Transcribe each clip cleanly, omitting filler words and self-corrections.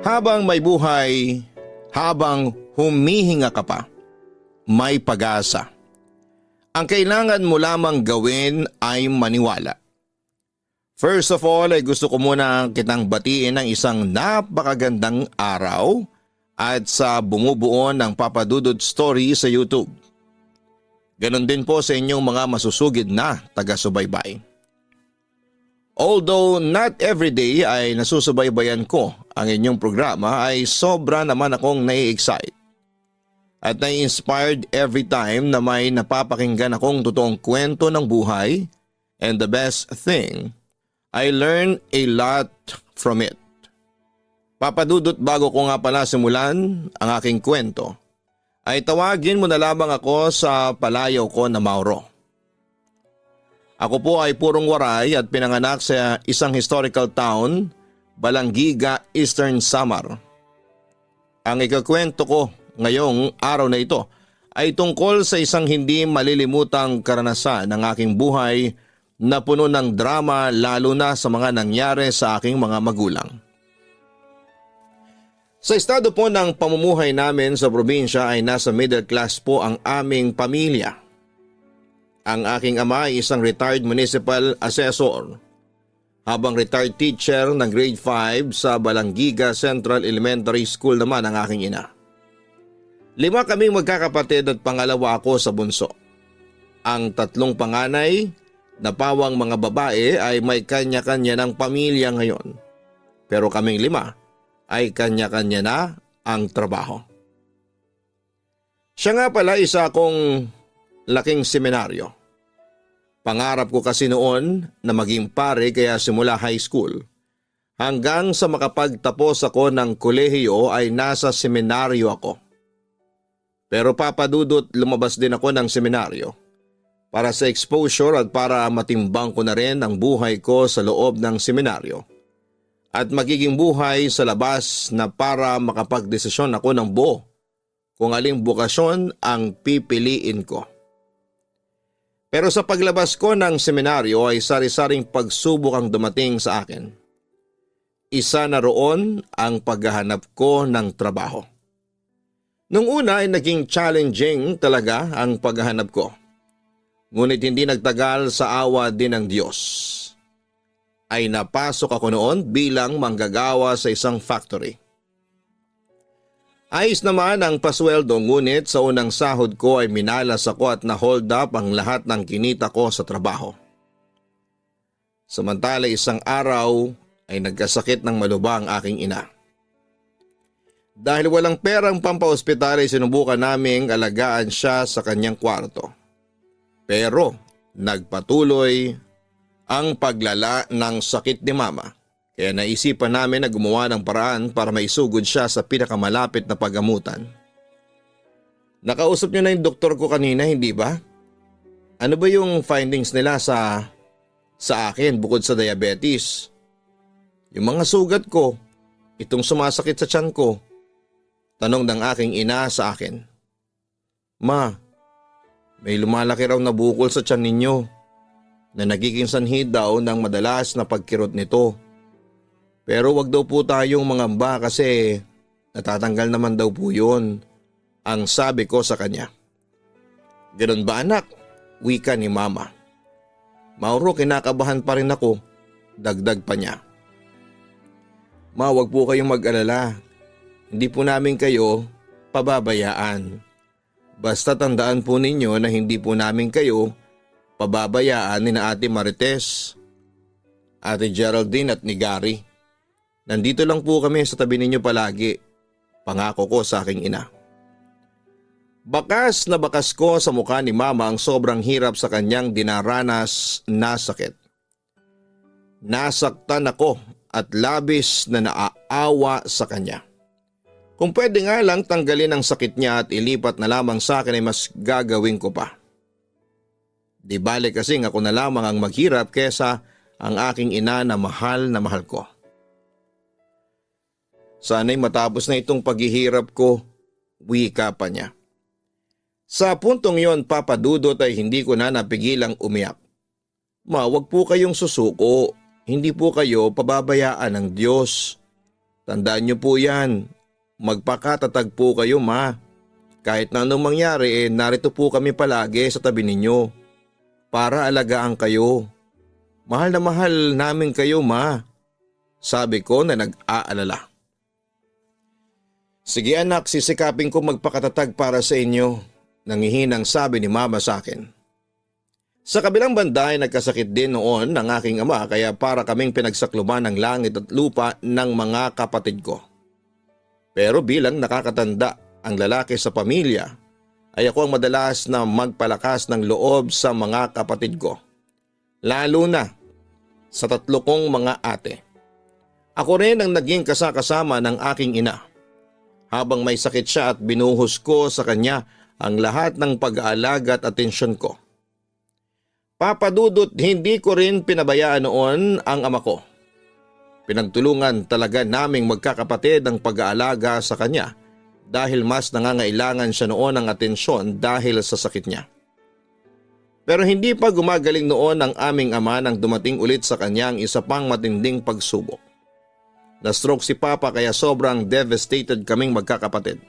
Habang may buhay, habang humihinga ka pa, may pag-asa. Ang kailangan mo lamang gawin ay maniwala. First of all ay gusto ko muna kitang batiin ng isang napakagandang araw at sa bumubuo ng Papa Dudut Story sa YouTube. Ganon din po sa inyong mga masusugid na taga-subaybay. Although not everyday ay nasusubaybayan ko ang inyong programa ay sobra naman akong nai-excite at nai-inspired every time na may napapakinggan akong totoong kwento ng buhay, and the best thing, I learn a lot from it. Papadudot, bago ko nga pala simulan ang aking kwento, ay tawagin mo na lamang ako sa palayaw ko na Mauro. Ako po ay purong waray at pinanganak sa isang historical town, Balangiga, Eastern Samar. Ang ikakwento ko ngayong araw na ito ay tungkol sa isang hindi malilimutang karanasan ng aking buhay na puno ng drama, lalo na sa mga nangyari sa aking mga magulang. Sa estado po ng pamumuhay namin sa probinsya ay nasa middle class po ang aming pamilya. Ang aking ama ay isang retired municipal assessor, habang retired teacher ng grade 5 sa Balangiga Central Elementary School naman ang aking ina. 5 kaming magkakapatid at pangalawa ako sa bunso. Ang 3 panganay na pawang mga babae ay may kanya-kanya ng pamilya ngayon, pero kaming 5 ay kanya-kanya na ang trabaho. Siya nga pala isa akong laking seminaryo. Pangarap ko kasi noon na maging pare, kaya simula high school hanggang sa makapagtapos ako ng kolehiyo ay nasa seminaryo ako. Pero papadudot, lumabas din ako ng seminaryo para sa exposure at para matimbang ko na rin ang buhay ko sa loob ng seminaryo at magiging buhay sa labas na para makapagdesisyon ako ng buo kung aling bukasyon ang pipiliin ko. Pero sa paglabas ko ng seminaryo ay sari-saring pagsubok ang dumating sa akin. Isa na roon ang paghahanap ko ng trabaho. Nung una ay naging challenging talaga ang paghahanap ko. Ngunit hindi nagtagal, sa awa din ng Diyos ay napasok ako noon bilang manggagawa sa isang factory. Ayos naman ang pasweldo, ngunit sa unang sahod ko ay minalas ako at na-hold up ang lahat ng kinita ko sa trabaho. Samantala isang araw ay nagkasakit ng malubha ang aking ina. Dahil walang perang pampaospital ay sinubukan naming alagaan siya sa kanyang kwarto. Pero nagpatuloy ang paglala ng sakit ni mama. Kaya naisipan namin na gumawa ng paraan para maisugod siya sa pinakamalapit na paggamutan. Nakausap niyo na yung doktor ko kanina, hindi ba? Ano ba yung findings nila sa akin bukod sa diabetes? Yung mga sugat ko, itong sumasakit sa tiyan ko. Tanong ng aking ina sa akin. Ma, may lumalaki raw na bukol sa tiyan ninyo na nagiging sanhi daw ng madalas na pagkirot nito. Pero wag daw po tayong mangamba kasi natatanggal naman daw po yun, ang sabi ko sa kanya. Ganun ba anak? Wika ni mama. Mauro, kinakabahan pa rin ako, dagdag pa niya. Ma, wag po kayong mag-alala. Hindi po namin kayo pababayaan. Basta tandaan po ninyo na hindi po namin kayo pababayaan ni na Ate Marites, Ate Geraldine at ni Gary. Nandito lang po kami sa tabi ninyo palagi, pangako ko sa aking ina. Bakas na bakas ko sa mukha ni mama ang sobrang hirap sa kanyang dinaranas na sakit. Nasaktan ako at labis na naaawa sa kanya. Kung pwede nga lang tanggalin ang sakit niya at ilipat na lamang sa akin ay mas gagawin ko pa. Di bale kasing ako na lamang ang maghirap kesa ang aking ina na mahal ko. Sana'y matapos na itong paghihirap ko, wika pa niya. Sa puntong yon, Papa Dudot, ay hindi ko na napigilang umiyak. Ma, wag po kayong susuko, hindi po kayo pababayaan ng Diyos. Tandaan niyo po yan. Magpakatatag po kayo, ma. Kahit na anong mangyari, narito po kami palagi sa tabi ninyo para alagaan kayo. Mahal na mahal namin kayo, ma. Sabi ko na nag-aalala. Sige anak, sisikapin ko magpakatatag para sa inyo, nangihinang sabi ni mama sa akin. Sa kabilang banda ay nagkasakit din noon ng aking ama kaya para kaming pinagsakluban ng langit at lupa ng mga kapatid ko. Pero bilang nakakatanda ang lalaki sa pamilya, ay ako ang madalas na magpalakas ng loob sa mga kapatid ko. Lalo na sa 3 kong mga ate. Ako rin ang naging kasakasama ng aking ina. Habang may sakit siya at binuhos ko sa kanya ang lahat ng pag-aalaga at atensyon ko. Papa Dudut, hindi ko rin pinabayaan noon ang ama ko. Pinagtulungan talaga naming magkakapatid ang pag-aalaga sa kanya dahil mas nangangailangan siya noon ng atensyon dahil sa sakit niya. Pero hindi pa gumagaling noon ang aming ama nang dumating ulit sa kanya ang isa pang matinding pagsubok. Na-stroke si Papa kaya sobrang devastated kaming magkakapatid.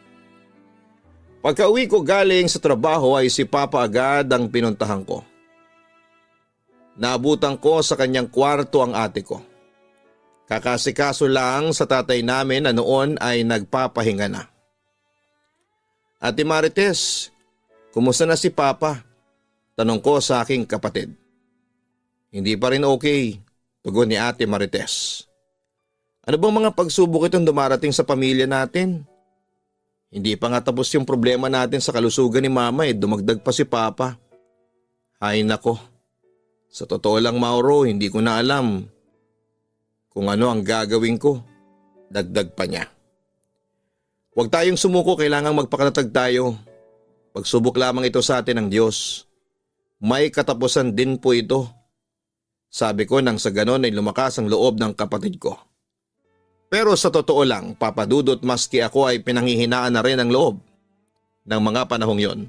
Pagka-uwi ko galing sa trabaho ay si Papa agad ang pinuntahan ko. Naabutan ko sa kanyang kwarto ang ate ko. Kakasikaso lang sa tatay namin na noon ay nagpapahinga na. Ate Marites, kumusta na si Papa? Tanong ko sa aking kapatid. Hindi pa rin okay, tugon ni Ate Marites. Ano bang mga pagsubok itong dumarating sa pamilya natin? Hindi pa nga tapos yung problema natin sa kalusugan ni Mama dumagdag pa si Papa. Ay nako, sa totoo lang Mauro, hindi ko na alam kung ano ang gagawin ko. Dagdag pa niya. Huwag tayong sumuko, kailangang magpakatatag tayo. Pagsubok lamang ito sa atin ng Diyos. May katapusan din po ito. Sabi ko nang sa ganon ay lumakas ang loob ng kapatid ko. Pero sa totoo lang, Papa Dudut, maski ako ay pinanghihinaan na rin ang loob ng mga panahong yon.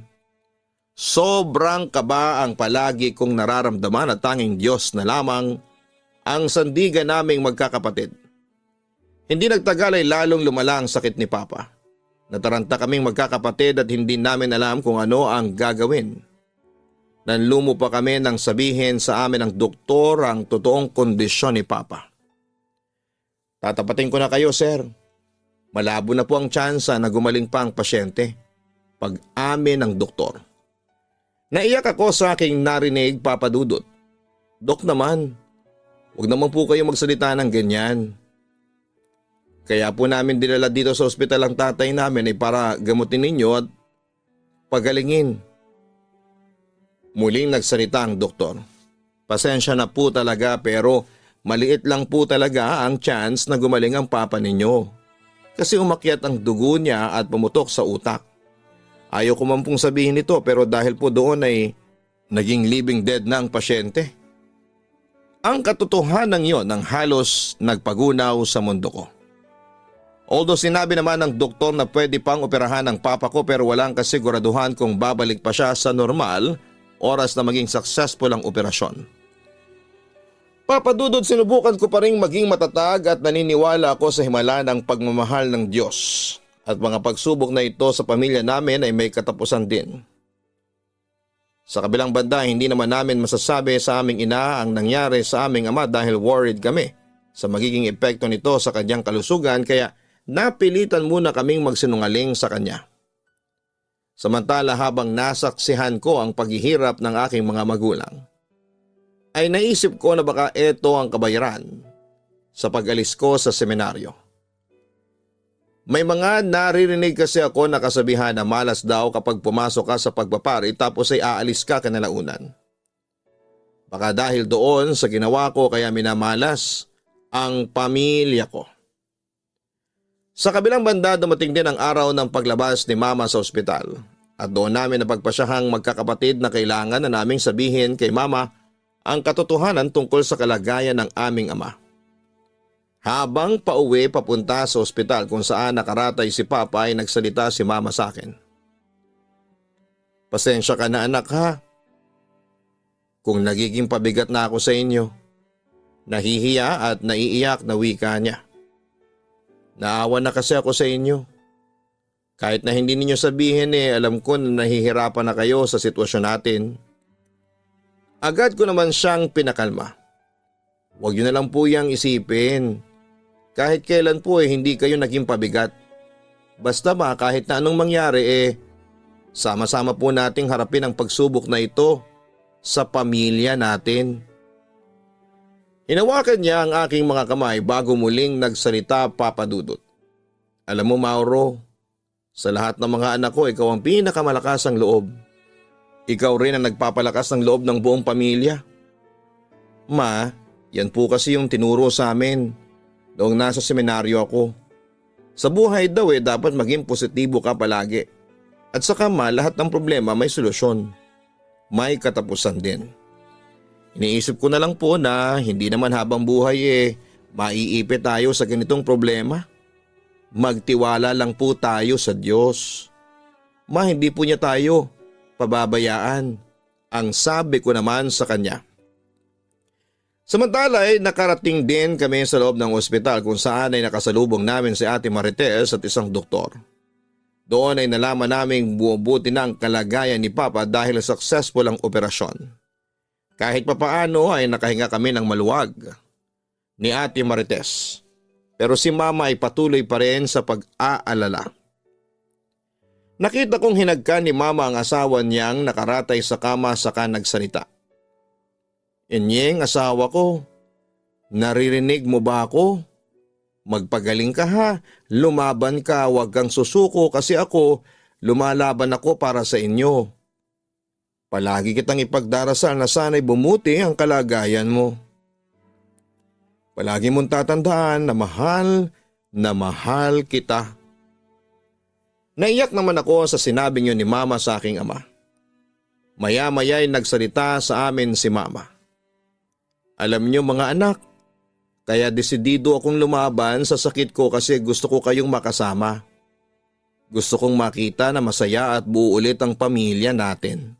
Sobrang kaba ang palagi kong nararamdaman at tanging Diyos na lamang ang sandigan naming magkakapatid. Hindi nagtagal ay lalong lumala ang sakit ni Papa. Nataranta kaming magkakapatid at hindi namin alam kung ano ang gagawin. Nanlumo pa kami nang sabihin sa amin ng doktor ang totoong kondisyon ni Papa. Tatapatin ko na kayo, sir. Malabo na po ang tsansa na gumaling pa ang pasyente. Pag-amin ng doktor. Naiyak ako sa aking narinig, Papa Dudut. Dok naman, huwag naman po kayo magsalita ng ganyan. Kaya po namin dinala dito sa ospital ang tatay namin ay para gamutin ninyo at pagalingin. Muling nagsalita ang doktor. Pasensya na po talaga pero maliit lang po talaga ang chance na gumaling ang papa ninyo. Kasi umakyat ang dugo niya at pumutok sa utak. Ayaw ko man pong sabihin ito pero dahil po doon ay naging living dead na ang pasyente. Ang katotohanan yon ang halos nagpagunaw sa mundo ko. Although sinabi naman ng doktor na pwede pang operahan ang papa ko pero walang kasiguraduhan kung babalik pa siya sa normal oras na maging successful ang operasyon. Papa Dudut, sinubukan ko pa rin maging matatag at naniniwala ako sa himala ng pagmamahal ng Diyos. At mga pagsubok na ito sa pamilya namin ay may katapusan din. Sa kabilang banda, hindi naman namin masasabi sa aming ina ang nangyari sa aming ama dahil worried kami sa magiging epekto nito sa kanyang kalusugan kaya napilitan muna kaming magsinungaling sa kanya. Samantala habang nasaksihan ko ang paghihirap ng aking mga magulang, ay naisip ko na baka ito ang kabayaran sa pag-alis ko sa seminaryo. May mga naririnig kasi ako na kasabihan na malas daw kapag pumasok ka sa pagpapari tapos ay aalis ka kanalaunan. Baka dahil doon sa ginawa ko kaya minamalas ang pamilya ko. Sa kabilang banda dumating din ang araw ng paglabas ni Mama sa ospital at doon namin napagpasyahang magkakapatid na kailangan na naming sabihin kay Mama ang katotohanan tungkol sa kalagayan ng aming ama. Habang pauwi papunta sa ospital kung saan nakaratay si Papa ay nagsalita si Mama sa akin. Pasensya ka na anak ha. Kung nagiging pabigat na ako sa inyo. Nahihiya at naiiyak na wika niya. Naawa na kasi ako sa inyo. Kahit na hindi ninyo sabihin alam ko na nahihirapan na kayo sa sitwasyon natin. Agad ko naman siyang pinakalma. Huwag niyo na lang po yang isipin. Kahit kailan po hindi kayo naging pabigat. Basta ba kahit na anong mangyari sama-sama po nating harapin ang pagsubok na ito sa pamilya natin. Hinawakan niya ang aking mga kamay bago muling nagsalita Papa Dudut. Alam mo Mauro, sa lahat ng mga anak ko ikaw ang pinakamalakas ang loob. Ikaw rin ang nagpapalakas ng loob ng buong pamilya. Ma, yan po kasi yung tinuro sa amin noong nasa seminaryo ako. Sa buhay daw dapat maging positibo ka palagi. At saka ma, lahat ng problema may solusyon. May katapusan din. Iniisip ko na lang po na hindi naman habang buhay maiipit tayo sa ganitong problema. Magtiwala lang po tayo sa Diyos. Ma, hindi po niya tayo pababayaan. Ang sabi ko naman sa kanya. Samantala nakarating din kami sa loob ng ospital kung saan ay nakasalubong namin si Ate Marites at isang doktor. Doon ay nalaman naming buobuti na ang kalagayan ni Papa dahil successful ang operasyon. Kahit papaano ay nakahinga kami ng maluwag ni Ate Marites. Pero si Mama ay patuloy pa rin sa pag-aalala. Nakita kong hinagkan ni Mama ang asawa niyang nakaratay sa kama saka nagsalita. Inyeng asawa ko, naririnig mo ba ako? Magpagaling ka ha, lumaban ka, huwag kang susuko kasi ako, lumalaban ako para sa inyo. Palagi kitang ipagdarasal na sana'y bumuti ang kalagayan mo. Palagi mong tatandaan na mahal kita. Naiyak naman ako sa sinabing yun ni Mama sa aking ama. Maya-maya ay nagsalita sa amin si Mama. Alam niyo mga anak, kaya desidido akong lumaban sa sakit ko kasi gusto ko kayong makasama. Gusto kong makita na masaya at buo ulit ang pamilya natin.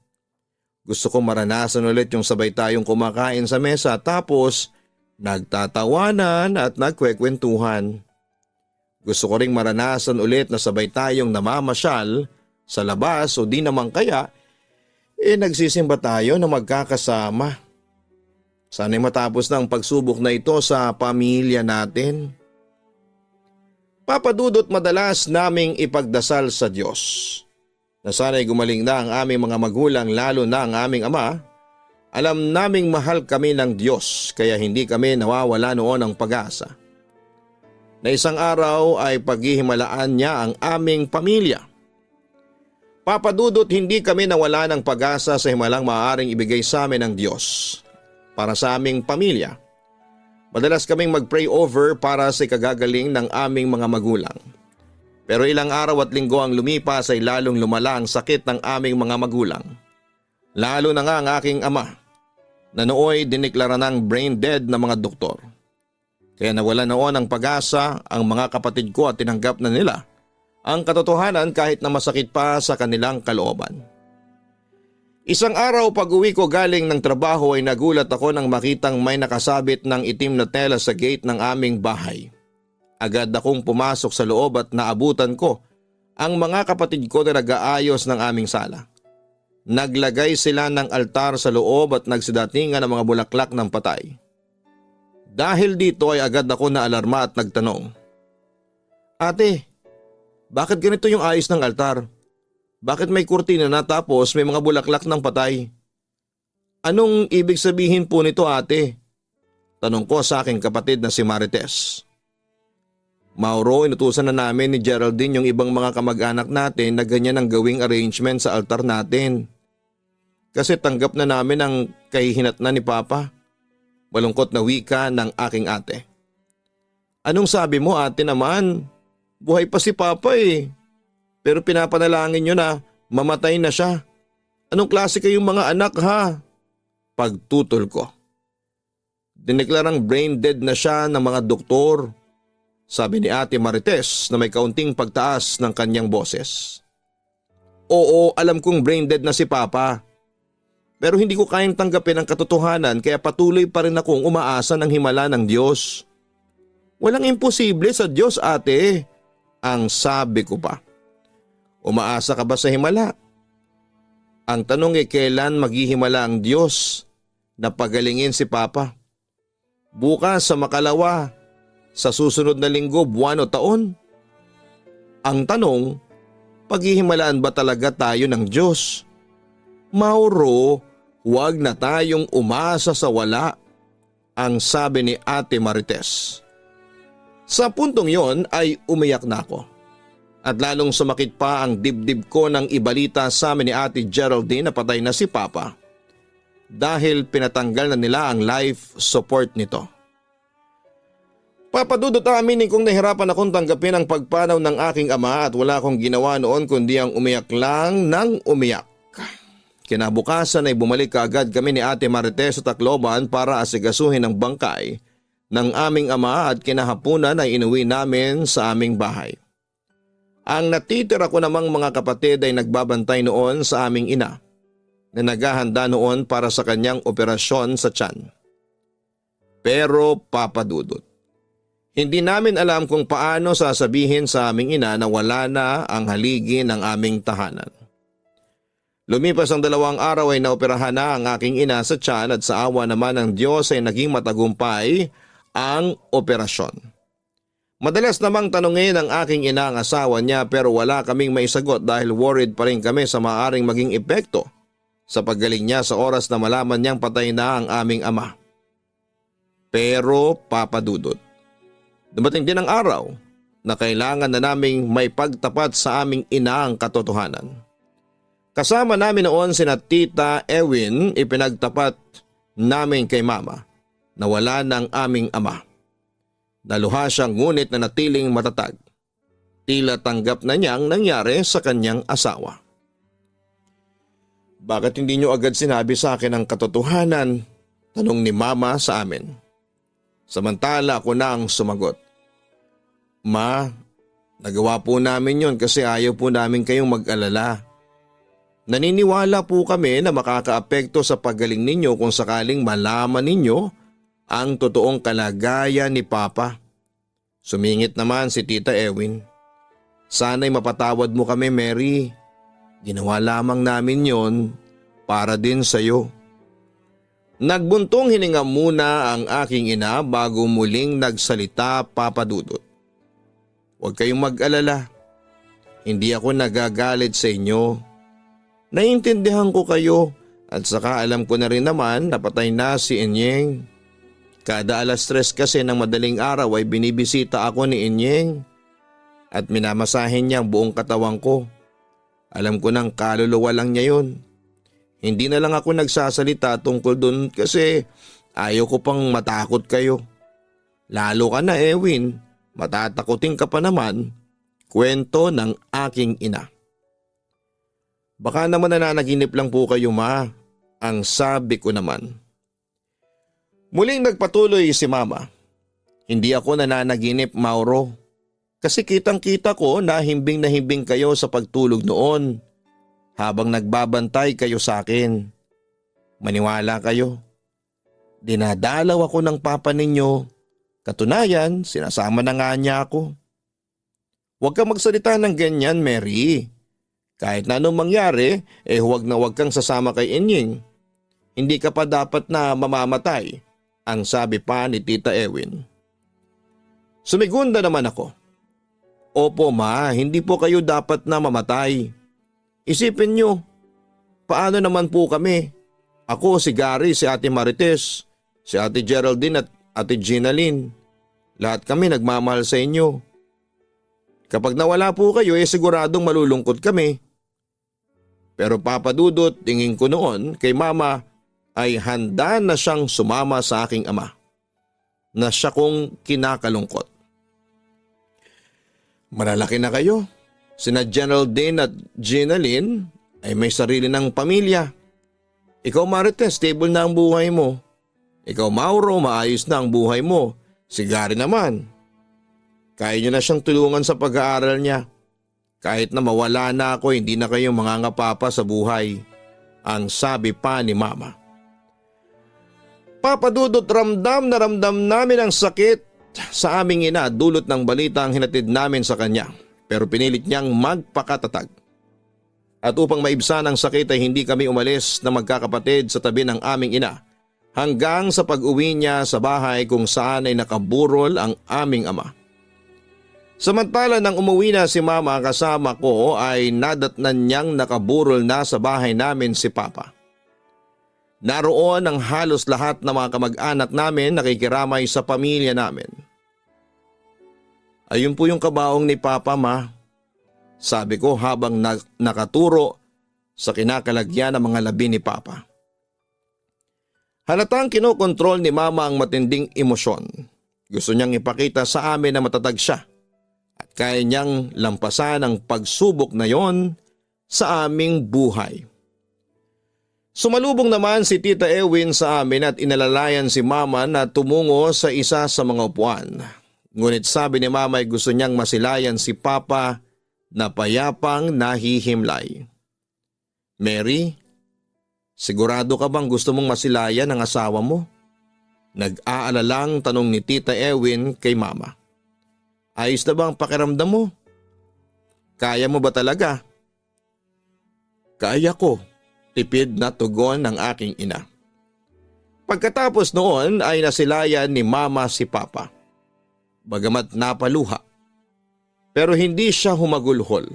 Gusto kong maranasan ulit yung sabay tayong kumakain sa mesa tapos nagtatawanan at nagkwekwentuhan. Gusto ko ring maranasan ulit na sabay tayong namamasyal sa labas o di naman kaya nagsisimba tayo na magkakasama. Sana'y matapos na ang pagsubok na ito sa pamilya natin. Papa Dudut, madalas naming ipagdasal sa Diyos na sana'y gumaling na ang aming mga magulang lalo na ang aming ama. Alam naming mahal kami ng Diyos kaya hindi kami nawawala noon ng pag-asa. Na isang araw ay paghihimalaan niya ang aming pamilya. Papa Dudut, hindi kami nawala ng pag-asa sa himalang maaaring ibigay sa amin ng Diyos para sa aming pamilya. Madalas kaming mag-pray over para sa ikagagaling ng aming mga magulang. Pero ilang araw at linggo ang lumipas ay lalong lumala ang sakit ng aming mga magulang. Lalo na nga ang aking ama na nooy diniklara ng brain dead na mga doktor. Kaya nawala noon ang pag-asa ang mga kapatid ko at tinanggap na nila ang katotohanan kahit na masakit pa sa kanilang kalooban. Isang araw pag-uwi ko galing ng trabaho ay nagulat ako nang makitang may nakasabit ng itim na tela sa gate ng aming bahay. Agad akong pumasok sa loob at naabutan ko ang mga kapatid ko na nag-aayos ng aming sala. Naglagay sila ng altar sa loob at nagsidatingan ng mga bulaklak ng patay. Dahil dito ay agad ako naalarma at nagtanong, "Ate, bakit ganito yung ayos ng altar? Bakit may kurtina na tapos may mga bulaklak ng patay? Anong ibig sabihin po nito ate?" Tanong ko sa aking kapatid na si Marites. "Mauro, inutusan na namin ni Geraldine yung ibang mga kamag-anak natin na ganyan ang gawing arrangement sa altar natin. Kasi tanggap na namin ang kahihinatnan ni Papa." Malungkot na wika ng aking ate. "Anong sabi mo ate naman? Buhay pa si Papa Pero pinapanalangin nyo na mamatay na siya. Anong klase kayong mga anak ha?" Pagtutol ko. "Dineklarang brain dead na siya ng mga doktor," sabi ni Ate Marites na may kaunting pagtaas ng kanyang boses. "Oo, alam kong brain dead na si Papa. Pero hindi ko kayang tanggapin ang katotohanan kaya patuloy pa rin akong umaasa ng himala ng Diyos." Walang imposible sa Diyos, ate. Ang sabi ko pa. Umaasa ka ba sa himala? Ang tanong kailan maghihimala ang Diyos na pagalingin si Papa? Bukas sa makalawa, sa susunod na linggo, buwan o taon? Ang tanong, paghihimalaan ba talaga tayo ng Diyos? Mauro, huwag na tayong umasa sa wala, ang sabi ni Ate Marites. Sa puntong yon ay umiyak na ako. At lalong sumakit pa ang dibdib ko nang ibalita sa amin ni Ate Geraldine na patay na si Papa dahil pinatanggal na nila ang life support nito. Papadudot aminin kong nahirapan akong tanggapin ang pagpanaw ng aking ama at wala akong ginawa noon kundi ang umiyak lang ng umiyak. Kinabukasan ay bumalik kaagad kami ni Ate Marites sa Tacloban para asigasuhin ang bangkay ng aming ama at kinahapunan ay inuwi namin sa aming bahay. Ang natitira ko namang mga kapatid ay nagbabantay noon sa aming ina na naghahanda noon para sa kanyang operasyon sa tiyan. Pero papadudot, hindi namin alam kung paano sasabihin sa aming ina na wala na ang haligi ng aming tahanan. Lumipas ang 2 araw ay naoperahan na ang aking ina sa tiyan at sa awa naman ng Diyos ay naging matagumpay ang operasyon. Madalas namang tanungin ng aking ina ang asawa niya pero wala kaming maisagot dahil worried pa rin kami sa maaaring maging epekto sa paggaling niya sa oras na malaman niyang patay na ang aming ama. Pero papadudot, dumating din ang araw na kailangan na naming may pagtapat sa aming ina ang katotohanan. Kasama namin noon sina Tita Ewin, ipinagtapat namin kay Mama na wala ng aming ama. Naluha siya ngunit na natiling matatag. Tila tanggap na niyang nangyari sa kanyang asawa. Bakit hindi niyo agad sinabi sa akin ang katotohanan? Tanong ni Mama sa amin. Samantala ako na ang sumagot. Ma, nagawa po namin yon kasi ayaw po namin kayong mag-alala. Naniniwala po kami na makakaapekto sa paggaling ninyo kung sakaling malaman ninyo ang totoong kalagayan ni Papa. Sumingit naman si Tita Ewin. Sana'y mapatawad mo kami, Mary. Ginawa lamang namin yon para din sa'yo. Nagbuntong hininga muna ang aking ina bago muling nagsalita, Papa Dudut. Huwag kayong mag-alala. Hindi ako nagagalit sa inyo. Naiintindihan ko kayo at saka alam ko na rin naman na patay na si Inyeng. Kada 3:00 kasi ng madaling araw ay binibisita ako ni Inyeng at minamasahin niya ang buong katawan ko. Alam ko nang kaluluwa lang niya yun. Hindi na lang ako nagsasalita tungkol dun kasi ayaw ko pang matakot kayo. Lalo ka na, Ewin, matatakotin ka pa naman. Kwento ng aking ina. Baka naman nananaginip lang po kayo, Ma, ang sabi ko naman. Muling nagpatuloy si Mama. Hindi ako nananaginip, Mauro. Kasi kitang-kita ko na himbing kayo sa pagtulog noon habang nagbabantay kayo sa akin. Maniwala kayo. Dinadalaw ako ng papa ninyo. Katunayan, sinasama na nga niya ako. Huwag kang magsalita ng ganyan, Mary. Kahit na anong mangyari, huwag na huwag kang sasama kay Inying. Hindi ka pa dapat na mamamatay, ang sabi pa ni Tita Ewin. Sumigunda naman ako. Opo, Ma, hindi po kayo dapat na mamatay. Isipin nyo, paano naman po kami? Ako, si Gary, si Ate Marites, si Ate Geraldine at Ate Ginalyn. Lahat kami nagmamahal sa inyo. Kapag nawala po kayo, siguradong malulungkot kami. Pero Papa Dudut, tingin ko noon kay Mama ay handa na siyang sumama sa aking ama. Na siya kong kinakalungkot. Malalaki na kayo. Sina Geraldine at Ginalyn ay may sarili ng pamilya. Ikaw, Marites, stable na ang buhay mo. Ikaw, Mauro, maayos na ang buhay mo. Si Gary naman, kaya nyo na siyang tulungan sa pag-aaral niya. Kahit na mawala na ako, hindi na kayo mangangapapa sa buhay, ang sabi pa ni Mama. Papa Dudut, ramdam na ramdam namin ang sakit sa aming ina dulot ng balitang hinatid namin sa kanya, pero pinilit niyang magpakatatag. At upang maibsan ang sakit ay hindi kami umalis na magkakapatid sa tabi ng aming ina hanggang sa pag-uwi niya sa bahay kung saan ay nakaburol ang aming ama. Samantala nang umuwi na si mama kasama ko ay nadatnan niyang nakaburol na sa bahay namin si papa. Naroon ang halos lahat ng mga kamag-anak namin nakikiramay sa pamilya namin. Ayun po yung kabaong ni papa, ma. Sabi ko habang nakaturo sa kinakalagyan ng mga labi ni papa. Halatang kinokontrol ni mama ang matinding emosyon. Gusto niyang ipakita sa amin na matatag siya at kaya niyang lampasan ang pagsubok na yon sa aming buhay. Sumalubong naman si Tita Ewin sa amin at inalalayan si mama na tumungo sa isa sa mga upuan. Ngunit sabi ni mama ay gusto niyang masilayan si papa na payapang nahihimlay. Mary, sigurado ka bang gusto mong masilayan ang asawa mo? Nag-aalalang tanong ni Tita Ewin kay mama. Ayos na ba ang pakiramdam mo? Kaya mo ba talaga? Kaya ko, tipid na tugon ng aking ina. Pagkatapos noon ay nasilayan ni mama si papa. Bagamat napaluha, pero hindi siya humagulhol.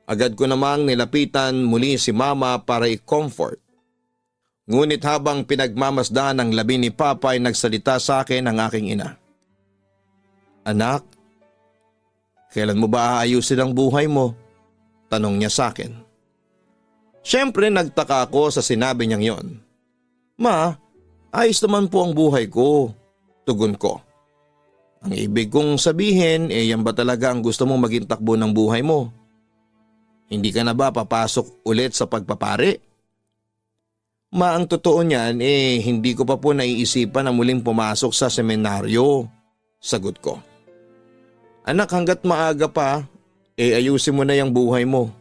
Agad ko namang nilapitan muli si mama para i-comfort. Ngunit habang pinagmamasdan ng labi ni papa ay nagsalita sa akin ang aking ina. Anak, kailan mo ba aayusin ang buhay mo? Tanong niya sa akin. Siyempre nagtaka ako sa sinabi niyang yon. Ma, ayos naman po ang buhay ko, tugon ko. Ang ibig kong sabihin, yan ba talaga ang gusto mong maging takbo ng buhay mo? Hindi ka na ba papasok ulit sa pagpapari? Ma, ang totoo niyan, hindi ko pa po naiisipan na muling pumasok sa seminaryo, sagot ko. Anak, hanggat maaga pa, ayusin mo na yung buhay mo.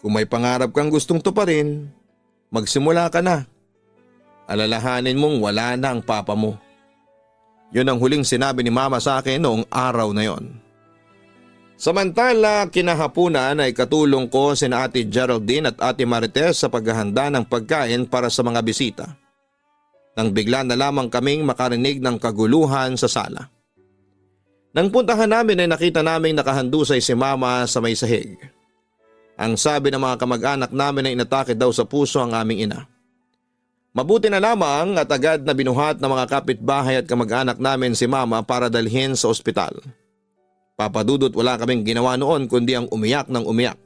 Kung may pangarap kang gustong tuparin, magsimula ka na. Alalahanin mong wala na ang papa mo. Yun ang huling sinabi ni mama sa akin noong araw na yon. Samantala, kinahapunan ay katulong ko sina Ate Geraldine at Ate Marites sa paghahanda ng pagkain para sa mga bisita. Nang bigla na lamang kaming makarinig ng kaguluhan sa sala. Nang puntahan namin ay nakita naming nakahandusay si mama sa may sahig. Ang sabi ng mga kamag-anak namin ay inatake daw sa puso ang aming ina. Mabuti na lamang at agad na binuhat ng mga kapitbahay at kamag-anak namin si mama para dalhin sa ospital. Papadudot wala kaming ginawa noon kundi ang umiyak ng umiyak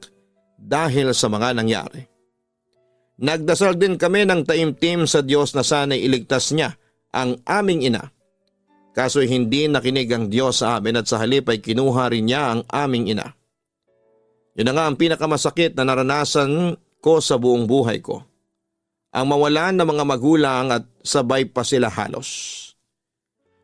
dahil sa mga nangyari. Nagdasal din kami ng taimtim sa Diyos na sana'y iligtas niya ang aming ina. Kaso hindi nakinig ang Diyos sa amin at sa halip ay kinuha rin niya ang aming ina. Yun na nga ang pinakamasakit na naranasan ko sa buong buhay ko. Ang mawalan ng mga magulang at sabay pa sila halos.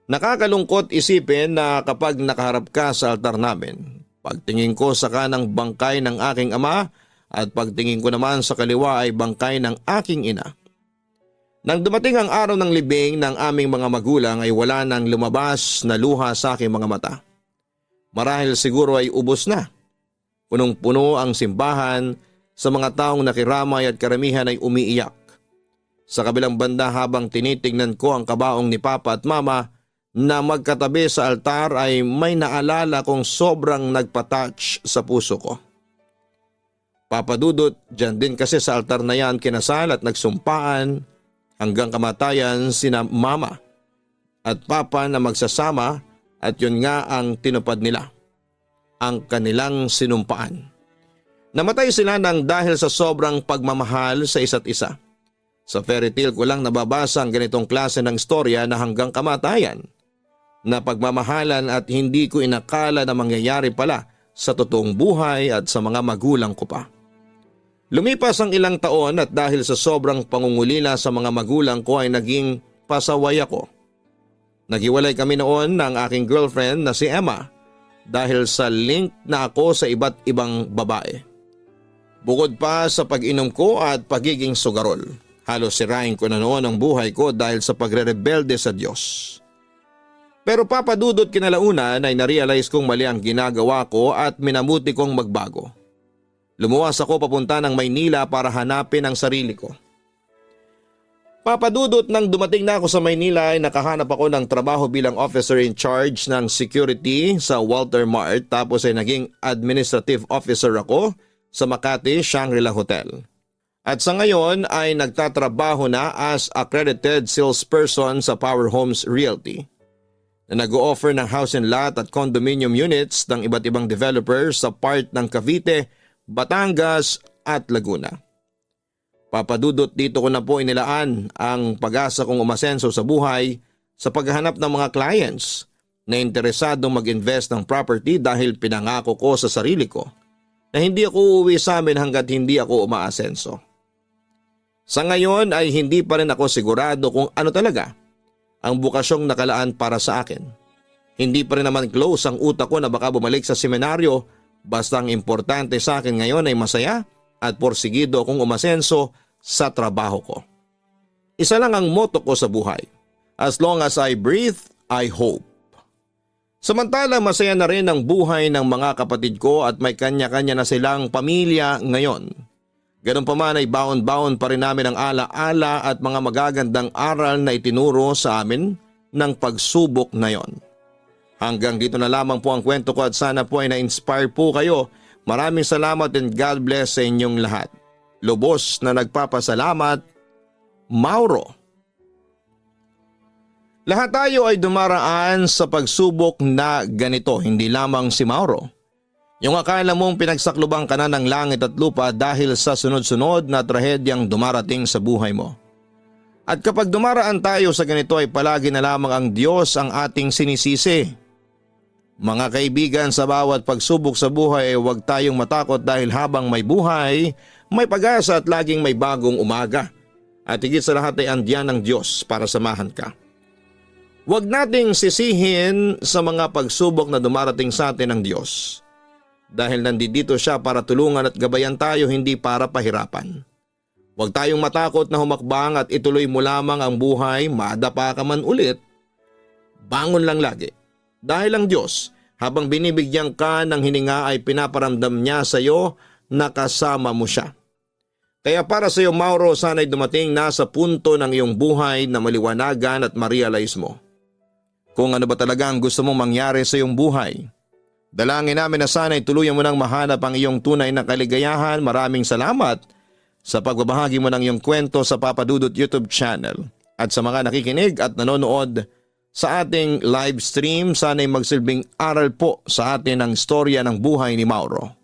Nakakalungkot isipin na kapag nakaharap ka sa altar namin, pagtingin ko sa kanang bangkay ng aking ama at pagtingin ko naman sa kaliwa ay bangkay ng aking ina. Nang dumating ang araw ng libing ng aming mga magulang ay wala nang lumabas na luha sa aking mga mata. Marahil siguro ay ubos na. Punong-puno ang simbahan sa mga taong nakiramay at karamihan ay umiiyak. Sa kabilang banda habang tinitingnan ko ang kabaong ni Papa at Mama na magkatabi sa altar ay may naalala kong sobrang nagpa-touch sa puso ko. Papadudot, dyan din kasi sa altar na yan kinasal at nagsumpaan hanggang kamatayan sina Mama at Papa na magsasama at yun nga ang tinupad nila, ang kanilang sinumpaan. Namatay sila nang dahil sa sobrang pagmamahal sa isa't isa. Sa fairy tale ko lang nababasa ang ganitong klase ng istorya na hanggang kamatayan, na pagmamahalan at hindi ko inakala na mangyayari pala sa totoong buhay at sa mga magulang ko pa. Lumipas ang ilang taon at dahil sa sobrang pangungulila sa mga magulang ko ay naging pasaway ako. Naghiwalay kami noon ng aking girlfriend na si Emma dahil sa link na ako sa iba't ibang babae. Bukod pa sa pag-inom ko at pagiging sugarol. Halos sirain ko na noon ang buhay ko dahil sa pagre-rebelde sa Diyos. Pero papadudot kinalaunan ay narealize kong mali ang ginagawa ko at minabuti kong magbago. Lumuwas ako papunta ng Maynila para hanapin ang sarili ko. Papadudot nang dumating na ako sa Maynila ay nakahanap ako ng trabaho bilang officer in charge ng security sa Walter Mart tapos ay naging administrative officer ako sa Makati Shangri-La Hotel. At sa ngayon ay nagtatrabaho na as accredited salesperson sa Power Homes Realty na nag-o-offer ng house and lot at condominium units ng iba't ibang developers sa part ng Cavite, Batangas at Laguna. Papadudot dito ko na po inilaan ang pag-asa kong umasenso sa buhay sa paghahanap ng mga clients na interesadong mag-invest ng property dahil pinangako ko sa sarili ko na hindi ako uuwi sa amin hanggat hindi ako umaasenso. Sa ngayon ay hindi pa rin ako sigurado kung ano talaga ang bukasyong nakalaan para sa akin. Hindi pa rin naman close ang utak ko na baka bumalik sa seminaryo basta ang importante sa akin ngayon ay masaya at porsigido akong umasenso sa trabaho ko. Isa lang ang motto ko sa buhay. As long as I breathe, I hope. Samantala masaya na rin ang buhay ng mga kapatid ko at may kanya-kanya na silang pamilya ngayon. Ganun pa man ay baon-baon pa rin namin ang ala-ala at mga magagandang aral na itinuro sa amin ng pagsubok na yon. Hanggang dito na lamang po ang kwento ko at sana po ay na-inspire po kayo. Maraming salamat and God bless sa inyong lahat. Lubos na nagpapasalamat, Mauro. Lahat tayo ay dumaraan sa pagsubok na ganito, hindi lamang si Mauro. Yung akala mong pinagsakluban ka na ng langit at lupa dahil sa sunod-sunod na trahedyang dumarating sa buhay mo. At kapag dumaraan tayo sa ganito ay palagi na lamang ang Diyos ang ating sinisisi. Mga kaibigan, sa bawat pagsubok sa buhay ay huwag tayong matakot dahil habang may buhay, may pag-asa at laging may bagong umaga. At higit sa lahat ay andiyan ng Diyos para samahan ka. Huwag nating sisihin sa mga pagsubok na dumarating sa atin ng Diyos. Dahil nandito siya para tulungan at gabayan tayo, hindi para pahirapan. Huwag tayong matakot na humakbang at ituloy mo lamang ang buhay, madapa ka man ulit. Bangon lang lagi. Dahil ang Diyos, habang binibigyan ka ng hininga ay pinaparamdam niya sa iyo na kasama mo siya. Kaya para sa iyo, Mauro, sana'y dumating na sa punto ng iyong buhay na maliwanagan at ma-realize mo kung ano ba talaga ang gusto mong mangyari sa iyong buhay. Dalangin namin na sana'y tuluyan mo nang mahanap ang iyong tunay na kaligayahan. Maraming salamat sa pagbabahagi mo ng iyong kwento sa Papa Dudut YouTube channel. At sa mga nakikinig at nanonood sa ating live stream, sana'y magsilbing aral po sa atin ang istorya ng buhay ni Mauro.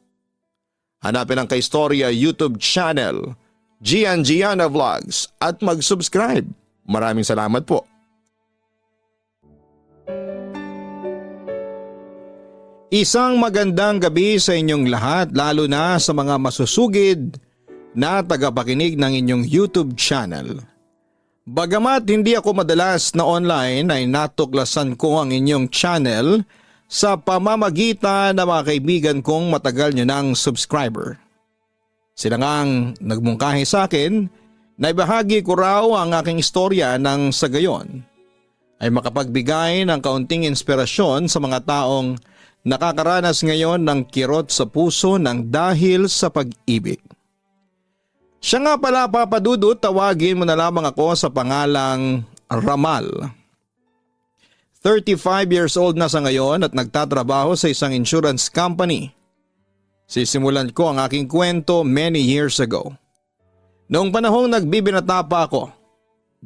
Hanapin ang Kaistorya YouTube channel, Gian Giana Vlogs, at mag-subscribe. Maraming salamat po. Isang magandang gabi sa inyong lahat, lalo na sa mga masusugid na tagapakinig ng inyong YouTube channel. Bagamat hindi ako madalas na online ay natuklasan ko ang inyong channel sa pamamagitan ng mga kaibigan kong matagal nyo ng subscriber. Sila ngang nagmungkahi sa akin na ibahagi ko raw ang aking istorya nang sa gayon ay makapagbigay ng kaunting inspirasyon sa mga taong nakakaranas ngayon ng kirot sa puso ng dahil sa pag-ibig. Siya nga pala, Papa Dudut, tawagin mo na lamang ako sa pangalang Ramal. 35 years old na sa ngayon at nagtatrabaho sa isang insurance company. Sisimulan ko ang aking kwento many years ago. Noong panahong nagbibinata pa ako,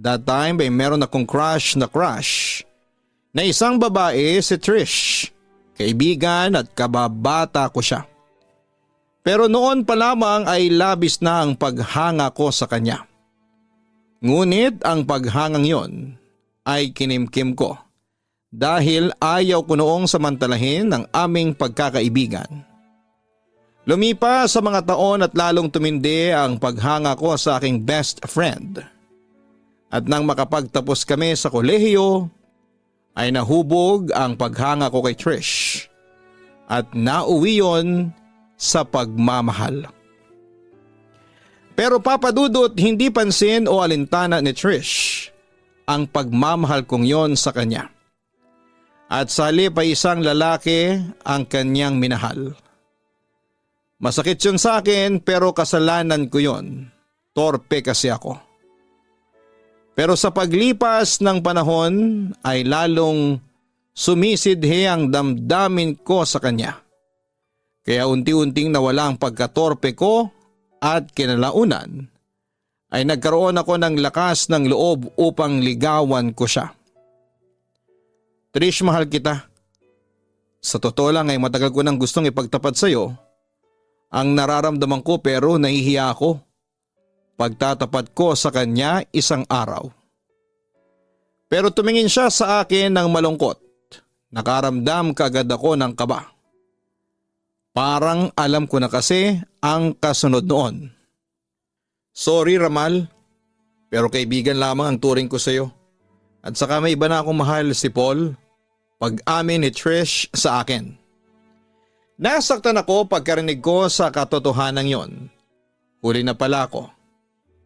that time ay meron akong crush na isang babae, si Trish. Kaibigan at kababata ko siya. Pero noon pa lamang ay labis na ang paghanga ko sa kanya. Ngunit ang paghangang yon ay kinimkim ko dahil ayaw ko noong samantalahin ang aming pagkakaibigan. Lumipas sa mga taon at lalong tumindi ang paghanga ko sa aking best friend. At nang makapagtapos kami sa kolehiyo, ay nahubog ang paghanga ko kay Trish at nauwi yon sa pagmamahal. Pero Papa Dudut, hindi pansin o alintana ni Trish ang pagmamahal kong yon sa kanya. at sa halip ay isang lalaki ang kanyang minahal. Masakit yun sa akin pero kasalanan ko yun. Torpe kasi ako. Pero sa paglipas ng panahon ay lalong sumisidhi ang damdamin ko sa kanya. Kaya unti-unting nawala ang pagkatorpe ko at kinalaunan ay nagkaroon ako ng lakas ng loob upang ligawan ko siya. Trish, mahal kita. Sa totoo lang ay matagal ko nang gustong ipagtapat sa iyo ang nararamdaman ko pero nahihiya ako. Pagtatapat ko sa kanya isang araw. Pero tumingin siya sa akin ng malungkot. Nakaramdam kaagad ako ng kaba. Parang alam ko na kasi ang kasunod noon. Sorry Ramal, pero kaibigan lamang ang turing ko sa iyo. At saka may iba na akong mahal, si Paul. Pag-amin ni Trish sa akin. Nasaktan ako pagkarinig ko sa katotohanan yon. Huli na pala ako.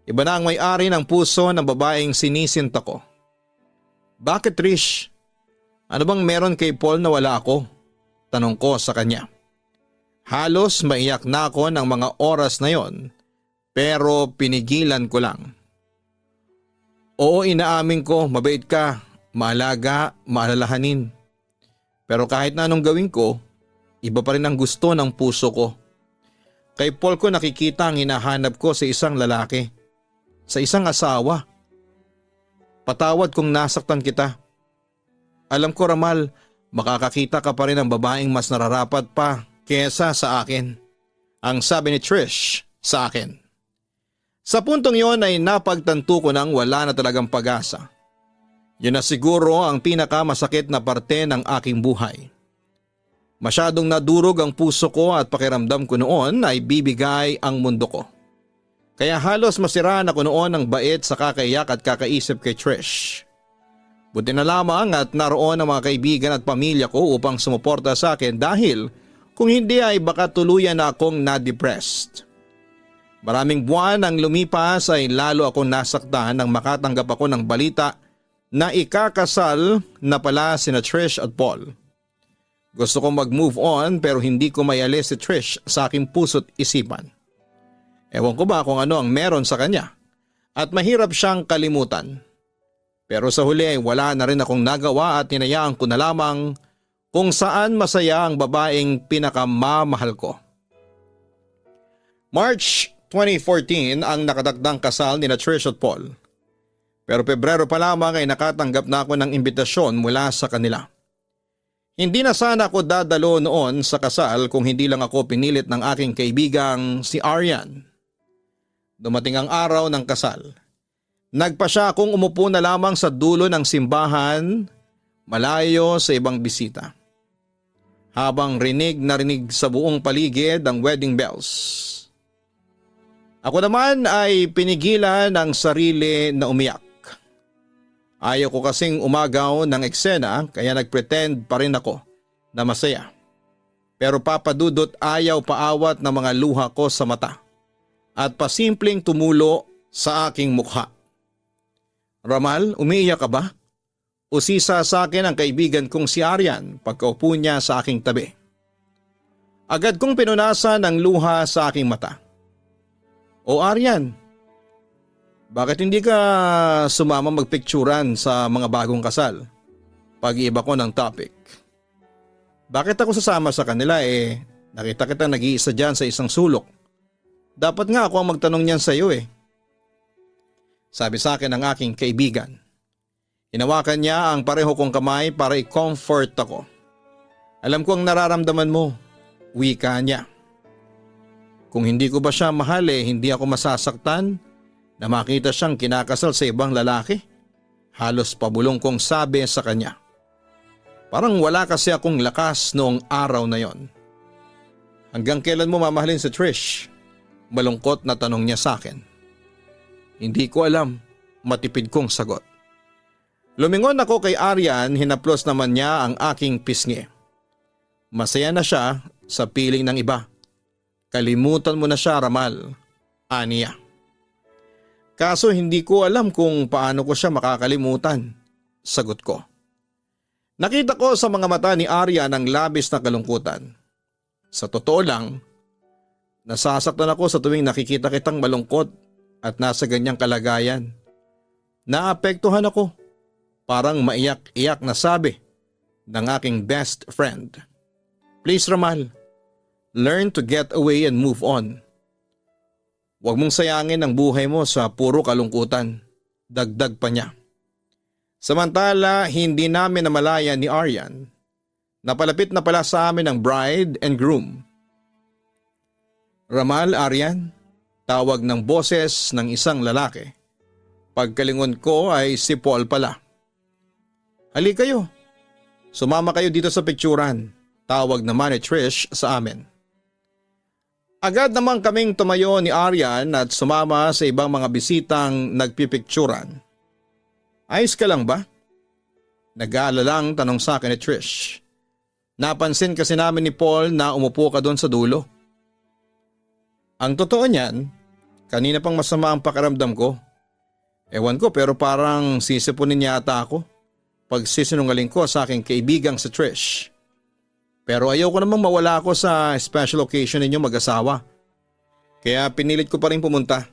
Iba na ang may-ari ng puso ng babaeng sinisinta ko. Bakit Trish? Ano bang meron kay Paul na wala ako? Tanong ko sa kanya. Halos maiyak na ako ng mga oras na yon pero pinigilan ko lang. Oo, inaamin ko, mabait ka, maalaga, maalalahanin. Pero kahit na anong gawin ko, iba pa rin ang gusto ng puso ko. Kay Paul ko nakikita ang hinahanap ko sa isang lalaki. Sa isang asawa. Patawad kung nasaktan kita. Alam ko Ramal, makakakita ka pa rin ng babaeng mas nararapat pa kesa sa akin. Ang sabi ni Trish sa akin. Sa puntong yon ay napagtanto ko nang wala na talagang pag-asa. Yun na siguro ang pinakamasakit na parte ng aking buhay. Masyadong nadurog ang puso ko at pakiramdam ko noon ay bibigay ang mundo ko. Kaya halos masiraan ako noon ng bait sa kakaiyak at kakaisip kay Trish. Buti na lamang at naroon ang mga kaibigan at pamilya ko upang sumuporta sa akin dahil kung hindi ay baka tuluyan na akong na-depressed. Maraming buwan ang lumipas ay lalo akong nasaktan nang makatanggap ako ng balita na ikakasal na pala sina Trish at Paul. Gusto kong mag-move on pero hindi ko mayalis si Trish sa aking puso't isipan. Ewan ko ba kung ano ang meron sa kanya at mahirap siyang kalimutan. Pero sa huli ay wala na rin akong nagawa at hinayaan ko na lamang kung saan masaya ang babaeng pinakamamahal ko. March 2014 ang nakatakdang kasal ni Trish at Paul. Pero Pebrero pa lamang ay nakatanggap na ako ng imbitasyon mula sa kanila. Hindi na sana ako dadalo noon sa kasal kung hindi lang ako pinilit ng aking kaibigang si Arian. Dumating ang araw ng kasal. Nagpa siya akong umupo na lamang sa dulo ng simbahan, malayo sa ibang bisita. Habang rinig na rinig sa buong paligid ang wedding bells. Ako naman ay pinigilan ang sarili na umiyak. Ayaw ko kasing umagaw ng eksena kaya nagpretend pa rin ako na masaya. Pero papadudot ayaw paawat ng mga luha ko sa mata at pasimpleng tumulo sa aking mukha. Ramal, umiiyak ka ba? Usisa sa akin ang kaibigan kong si Arian pagkaupo niya sa aking tabi. Agad kong pinunasan ang luha sa aking mata. O Arian, bakit hindi ka sumama magpicturan sa mga bagong kasal? Pag-iiba ko ng topic. Bakit ako sasama sa kanila nakita kita nag-iisa dyan sa isang sulok. Dapat nga ako ang magtanong niyan sa iyo Sabi sa akin ng aking kaibigan. Hinawakan niya ang pareho kong kamay para i-comfort ako. Alam ko ang nararamdaman mo, wika niya. Kung hindi ko ba siya mahal hindi ako masasaktan na makita siyang kinakasal sa ibang lalaki? Halos pabulong kong sabi sa kanya. Parang wala kasi akong lakas noong araw na yon. Hanggang kailan mo mamahalin si Trish? Malungkot na tanong niya sa akin. Hindi ko alam, matipid kong sagot. Lumingon ako kay Arian, hinaplos naman niya ang aking pisngi. Masaya na siya sa piling ng iba. Kalimutan mo na siya, Ramal, aniya. Kaso hindi ko alam kung paano ko siya makakalimutan, sagot ko. Nakita ko sa mga mata ni Aryan ang labis na kalungkutan. Sa totoo lang, nasasaktan ako sa tuwing nakikita kitang malungkot at nasa ganyang kalagayan. Naapektuhan ako, parang maiyak-iyak na sabi ng aking best friend. Please Ramal, learn to get away and move on. Huwag mong sayangin ang buhay mo sa puro kalungkutan. Dagdag pa niya. Samantala, hindi namin namalayan ni Aryan na palapit na pala sa amin ang bride and groom. Ramal, Aryan, tawag ng boses ng isang lalaki. Pagkalingon ko ay si Paul pala. Halika kayo. Sumama kayo dito sa picturan. Tawag naman ni Trish sa amin. Agad naman kaming tumayo ni Aryan at sumama sa ibang mga bisitang nagpipicturan. Ayos ka lang ba? Nag-aalalang tanong sa akin ni Trish. Napansin kasi namin ni Paul na umupo ka doon sa dulo. Ang totoo niyan, kanina pang masama ang pakiramdam ko. Ewan ko pero parang sisipunin yata ako pag sisinungaling ko sa aking kaibigang si Trish. Pero ayaw ko namang mawala ako sa special occasion ninyo mag-asawa. Kaya pinilit ko pa rin pumunta.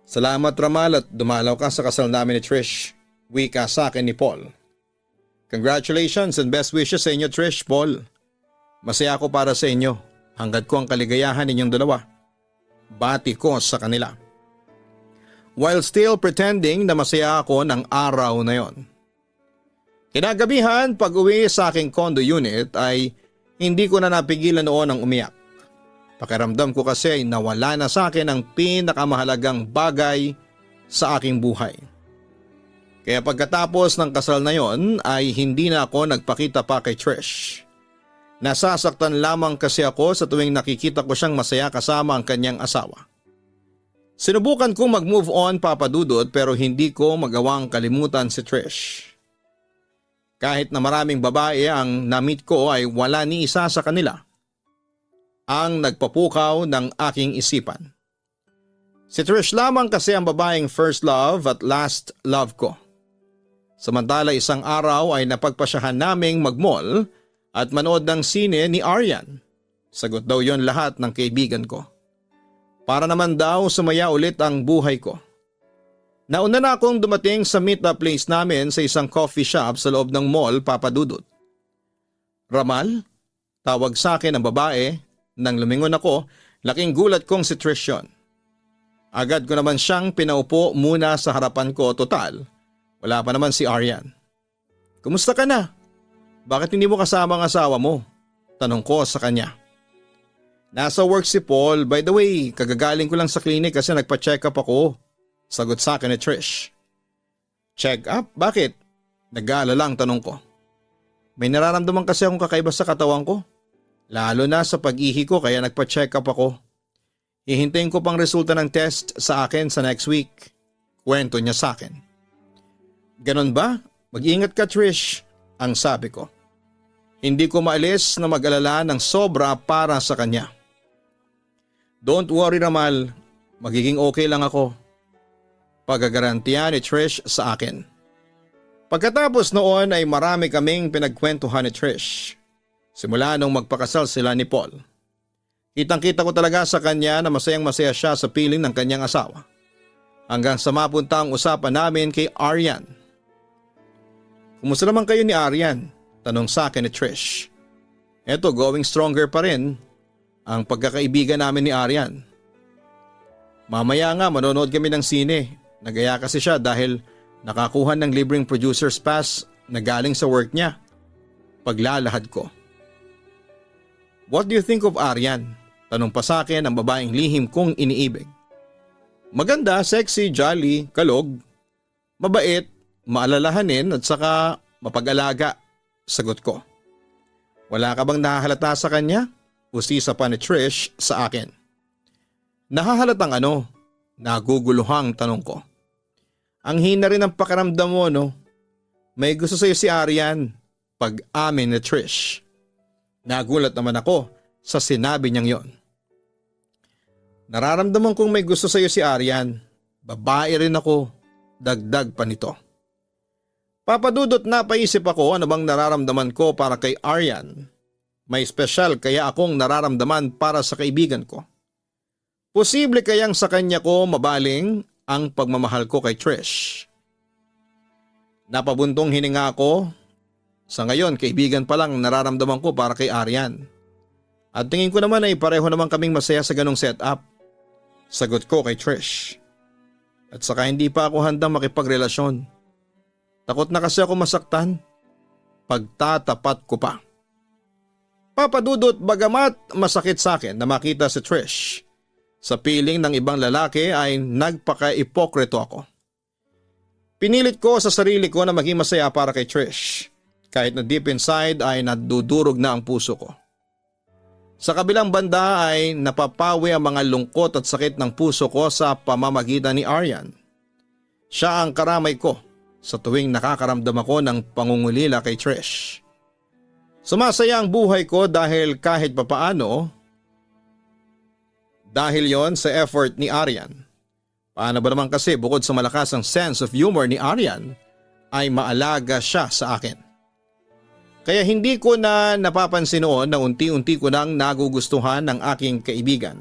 Salamat Ramal at dumalaw ka sa kasal namin ni Trish. Wika sa akin ni Paul. Congratulations and best wishes sa inyo Trish, Paul. Masaya ako para sa inyo. Hanggat ko ang kaligayahan ninyong dalawa. Bati ko sa kanila. While still pretending na masaya ako ng araw na yon. Kinagabihan pag uwi sa aking condo unit ay hindi ko na napigilan noon ang umiyak. Pakiramdam ko kasi nawala na sa akin ang pinakamahalagang bagay sa aking buhay. Kaya pagkatapos ng kasal na yon ay hindi na ako nagpakita pa kay Trish. Nasasaktan lamang kasi ako sa tuwing nakikita ko siyang masaya kasama ang kanyang asawa. Sinubukan kong mag-move on papadudot pero hindi ko magawang kalimutan si Trish. Kahit na maraming babae ang na-meet ko ay wala ni isa sa kanila ang nagpapukaw ng aking isipan. Si Trish lamang kasi ang babaeng first love at last love ko. Samantala isang araw ay napagpasyahan naming mag-mall at manood ng sine ni Aryan. Sagot daw yon lahat ng kaibigan ko. Para naman daw sumaya ulit ang buhay ko. Nauna na akong dumating sa meet-up place namin sa isang coffee shop sa loob ng mall papadudot. Ramal? Tawag sa akin ang babae. Nang lumingon ako, laking gulat kong si Trish yun. Agad ko naman siyang pinaupo muna sa harapan ko total. Wala pa naman si Aryan. Kumusta ka na? Bakit hindi mo kasama ang asawa mo? Tanong ko sa kanya. Nasa work si Paul. By the way, kagagaling ko lang sa clinic kasi nagpa-check up ako. Sagot sa akin ni Trish. Check up? Bakit? Nag-aalalang tanong ko. May nararamdaman kasi akong kakaiba sa katawan ko. Lalo na sa pag-ihi ko kaya nagpa-check up ako. Hihintayin ko pang resulta ng test sa akin sa next week. Kwento niya sa akin. Ganon ba? Mag-ingat ka Trish, ang sabi ko. Hindi ko maalis na mag-alala ng sobra para sa kanya. Don't worry Ramal, magiging okay lang ako. Pagagarantiya ni Trish sa akin. Pagkatapos noon ay marami kaming pinagkwentuhan ni Trish. Simula nung magpakasal sila ni Paul. Kitang-kita ko talaga sa kanya na masayang-masaya siya sa piling ng kanyang asawa. Hanggang sa mapunta ang usapan namin kay Aryan. Kumusta naman kayo ni Aryan? Tanong sa akin ni Trish. Eto, going stronger pa rin ang pagkakaibigan namin ni Aryan. Mamaya nga manonood kami ng sine. Nagaya kasi siya dahil nakakuha ng libreng producer's pass na galing sa work niya. Paglalahad ko. What do you think of Aryan? Tanong pa sa akin ang babaeng lihim kong iniibig. Maganda, sexy, jolly, kalog, mabait, maalalahanin at saka mapag-alaga, sagot ko. Wala ka bang nahahalata sa kanya? Usisa pa ni Trish sa akin. Nahahalatang ano? Naguguluhang tanong ko. Ang hina rin ang pakiramdam mo no? May gusto sa'yo si Aryan, pag-amin ni Trish. Nagulat naman ako sa sinabi niyang yon. Nararamdaman kong may gusto sa iyo si Aryan. Babae rin ako. Dagdag pa nito. Papadudot napaisip ako ano bang nararamdaman ko para kay Aryan. May espesyal kaya akong nararamdaman para sa kaibigan ko. Posible kayang sa kanya ko mabaling ang pagmamahal ko kay Trish. Napabuntong hininga ako. Sa ngayon, kaibigan pa lang nararamdaman ko para kay Aryan. At tingin ko naman ay pareho naman kaming masaya sa ganong setup. Sagot ko kay Trish. At saka hindi pa ako handang makipagrelasyon. Takot na kasi ako masaktan. Pagtatapat ko pa. Papadudot bagamat masakit sa akin na makita si Trish. Sa piling ng ibang lalaki ay nagpaka-ipokrito ako. Pinilit ko sa sarili ko na maging masaya para kay Trish. Kahit na deep inside ay nadudurog na ang puso ko. Sa kabilang banda ay napapawi ang mga lungkot at sakit ng puso ko sa pamamagitan ni Aryan. Siya ang karamay ko sa tuwing nakakaramdam ako ng pangungulila kay Trish. Sumasaya ang buhay ko dahil kahit papaano, dahil yon sa effort ni Aryan. Paano ba naman kasi bukod sa malakas ang sense of humor ni Aryan, ay maalaga siya sa akin. Kaya hindi ko na napapansin noon na unti-unti ko nang nagugustuhan ng aking kaibigan.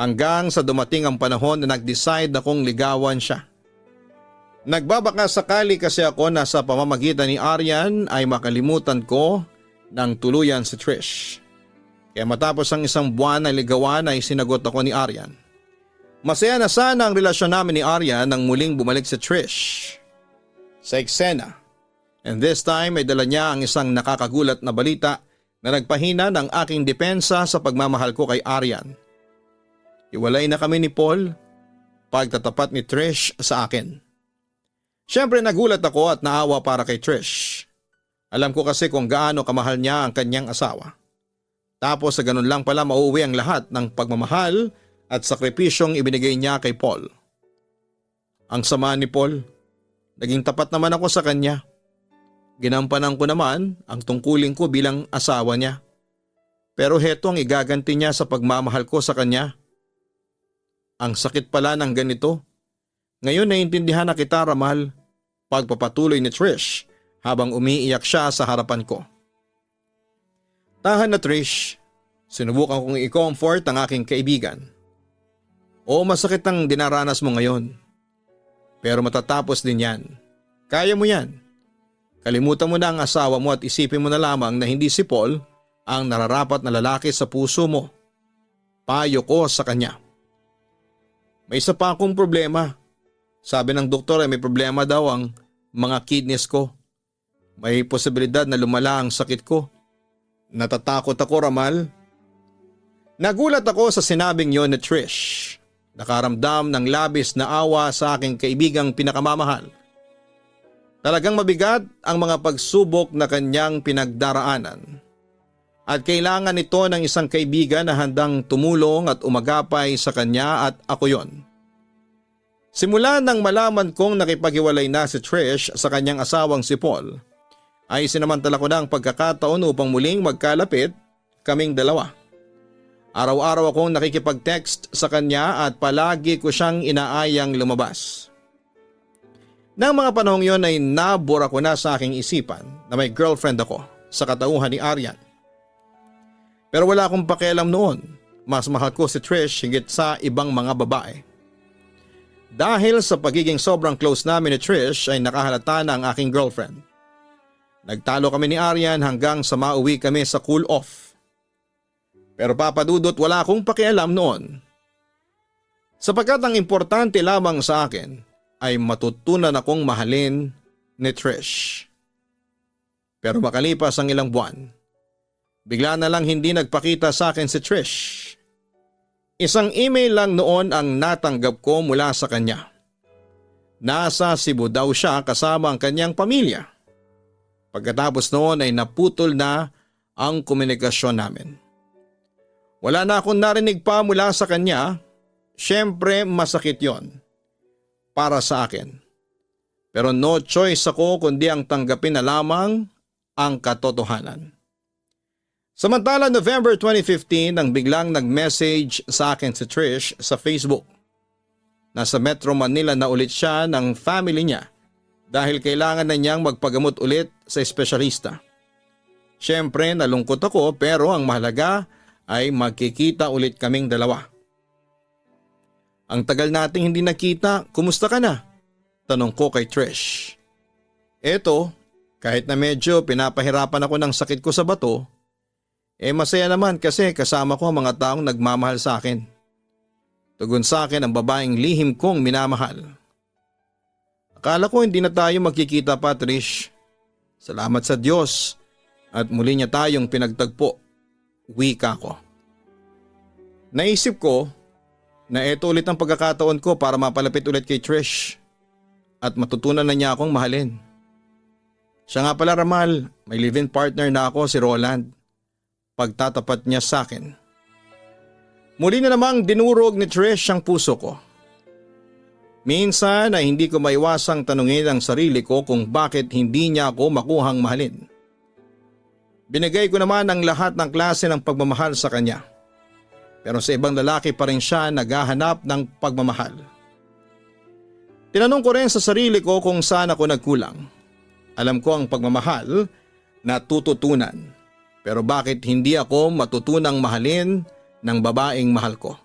Hanggang sa dumating ang panahon na nag-decide akong ligawan siya. Nagbabaka sakali kasi ako na sa pamamagitan ni Aryan ay makalimutan ko ng tuluyan si Trish. Kaya matapos ang isang buwan na ligawan ay sinagot ako ni Aryan. Masaya na sana ang relasyon namin ni Aryan nang muling bumalik si Trish sa eksena. And this time ay dala niya ang isang nakakagulat na balita na nagpahina ng aking depensa sa pagmamahal ko kay Aryan. Iwalay na kami ni Paul, pagtatapat ni Trish sa akin. Siyempre nagulat ako at naawa para kay Trish. Alam ko kasi kung gaano kamahal niya ang kanyang asawa. Tapos sa ganun lang pala mauuwi ang lahat ng pagmamahal at sakripisyong ibinigay niya kay Paul. Ang sama ni Paul, naging tapat naman ako sa kanya. Ginampanan ko naman ang tungkulin ko bilang asawa niya. Pero heto ang igaganti niya sa pagmamahal ko sa kanya. Ang sakit pala ng ganito. Ngayon naiintindihan na kita, Ramal. Pagpapatuloy ni Trish habang umiiyak siya sa harapan ko. Tahan na Trish, sinubukan kong i-comfort ang aking kaibigan. Oo, masakit ang dinaranas mo ngayon. Pero matatapos din yan. Kaya mo yan. Kalimutan mo na ang asawa mo at isipin mo na lamang na hindi si Paul ang nararapat na lalaki sa puso mo. Payo ko sa kanya. May isa pa akong problema. Sabi ng doktor ay may problema daw ang mga kidneys ko. May posibilidad na lumala ang sakit ko. Natatakot ako, Ramal. Nagulat ako sa sinabing yon ni Trish. Nakaramdam ng labis na awa sa aking kaibigang pinakamamahal. Talagang mabigat ang mga pagsubok na kanyang pinagdaraanan. At kailangan nito ng isang kaibigan na handang tumulong at umagapay sa kanya at ako yon. Simula nang malaman kong nakipaghiwalay na si Trish sa kanyang asawang si Paul, ay sinamantala ko na ang pagkakataon upang muling magkalapit kaming dalawa. Araw-araw akong nakikipag-text sa kanya at palagi ko siyang inaayang lumabas. Nang mga panahong yon ay nabura ko na sa aking isipan na may girlfriend ako sa katauhan ni Aryan. Pero wala akong pakialam noon, mas mahal ko si Trish higit sa ibang mga babae. Dahil sa pagiging sobrang close namin ni Trish ay nakahalata na ang aking girlfriend. Nagtalo kami ni Aryan hanggang sa mauwi kami sa cool off. Pero papadudot wala akong pakialam noon. Sapagkat ang importante lamang sa akin ay matutunan akong mahalin ni Trish. Pero makalipas ang ilang buwan, bigla na lang hindi nagpakita sa akin si Trish. Isang email lang noon ang natanggap ko mula sa kanya. Nasa Cebu daw siya kasama ang kanyang pamilya. Pagkatapos noon ay naputol na ang komunikasyon namin. Wala na akong narinig pa mula sa kanya. Siyempre masakit yon para sa akin. Pero no choice ako kundi ang tanggapin na lamang ang katotohanan. Samantala November 2015 nang biglang nag-message sa akin si Trish sa Facebook. Nasa Metro Manila na ulit siya ng family niya dahil kailangan na niyang magpagamot ulit sa espesyalista. Siyempre nalungkot ako pero ang mahalaga ay magkikita ulit kaming dalawa. Ang tagal nating hindi nakita, kumusta ka na? Tanong ko kay Trish. Eto, kahit na medyo pinapahirapan ako ng sakit ko sa bato, masaya naman kasi kasama ko ang mga taong nagmamahal sa akin. Tugon sa akin ang babaeng lihim kong minamahal. Akala ko hindi na tayo magkikita pa, Trish. Salamat sa Diyos at muli niya tayong pinagtagpo. Wika ko. Naisip ko na ito ulit ang pagkakataon ko para mapalapit ulit kay Trish at matutunan na niya akong mahalin. Siya nga pala, Ramal, may live-in partner na ako, si Roland. Pagtatapat niya sa akin. Muli na namang dinurog ni Trish ang puso ko. Minsan ay hindi ko maiwasang tanungin ang sarili ko kung bakit hindi niya ako makuhang mahalin. Binigay ko naman ang lahat ng klase ng pagmamahal sa kanya. Pero sa ibang lalaki pa rin siya naghahanap ng pagmamahal. Tinanong ko rin sa sarili ko kung saan ako nagkulang. Alam ko ang pagmamahal na tututunan. Pero bakit hindi ako matutunang mahalin ng babaeng mahal ko?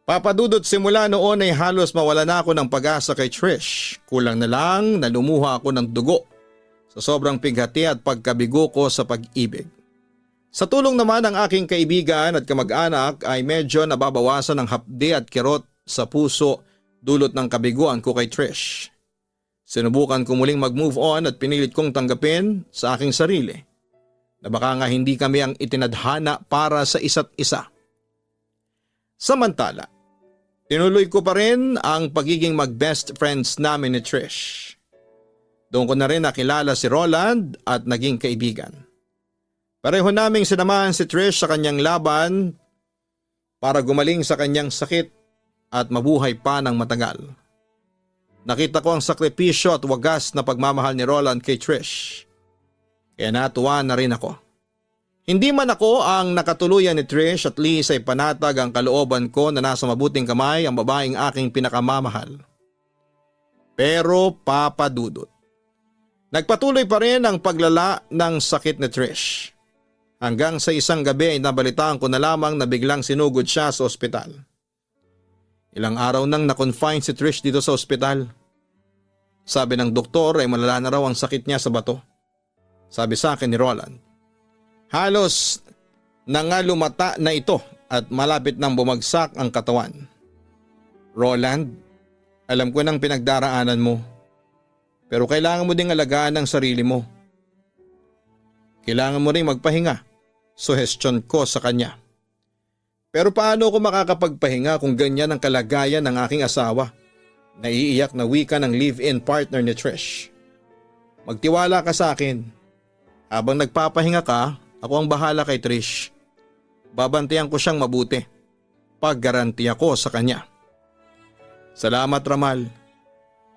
Papadudot simula noon ay halos mawala na ako ng pag-asa kay Trish. Kulang na lang na lumuha ako ng dugo sa sobrang pighati at pagkabigo ko sa pag-ibig. Sa tulong naman ng aking kaibigan at kamag-anak ay medyo nababawasan ang hapdi at kirot sa puso dulot ng kabiguan ko kay Trish. Sinubukan ko muling mag-move on at pinilit kong tanggapin sa aking sarili na baka nga hindi kami ang itinadhana para sa isa't isa. Samantala, tinuloy ko pa rin ang pagiging mag-best friends namin ni Trish. Doon ko na rin nakilala si Roland at naging kaibigan. Pareho naming sinamahan si Trish sa kanyang laban para gumaling sa kanyang sakit at mabuhay pa ng matagal. Nakita ko ang sakripisyo at wagas na pagmamahal ni Roland kay Trish. Kaya natuwa na rin ako. Hindi man ako ang nakatuluyan ni Trish, at least ay panatag ang kalooban ko na nasa mabuting kamay ang babaeng aking pinakamamahal. Pero papadudot. Nagpatuloy pa rin ang paglala ng sakit ni Trish. Hanggang sa isang gabi ay nabalitaan ko na lamang na biglang sinugod siya sa ospital. Ilang araw nang na-confine si Trish dito sa ospital. Sabi ng doktor ay malala na raw ang sakit niya sa bato. Sabi sa akin ni Roland. Halos nangalumata na ito at malapit nang bumagsak ang katawan. Roland, alam ko nang pinagdaraanan mo. Pero kailangan mo ding alagaan ang sarili mo. Kailangan mo ring magpahinga. Suhestyon ko sa kanya. Pero paano ako makakapagpahinga kung ganyan ang kalagayan ng aking asawa? Naiiyak na wika ng live-in partner ni Trish. Magtiwala ka sa akin. Habang nagpapahinga ka, ako ang bahala kay Trish. Babantayan ko siyang mabuti. Paggaranti ako sa kanya. Salamat, Ramal.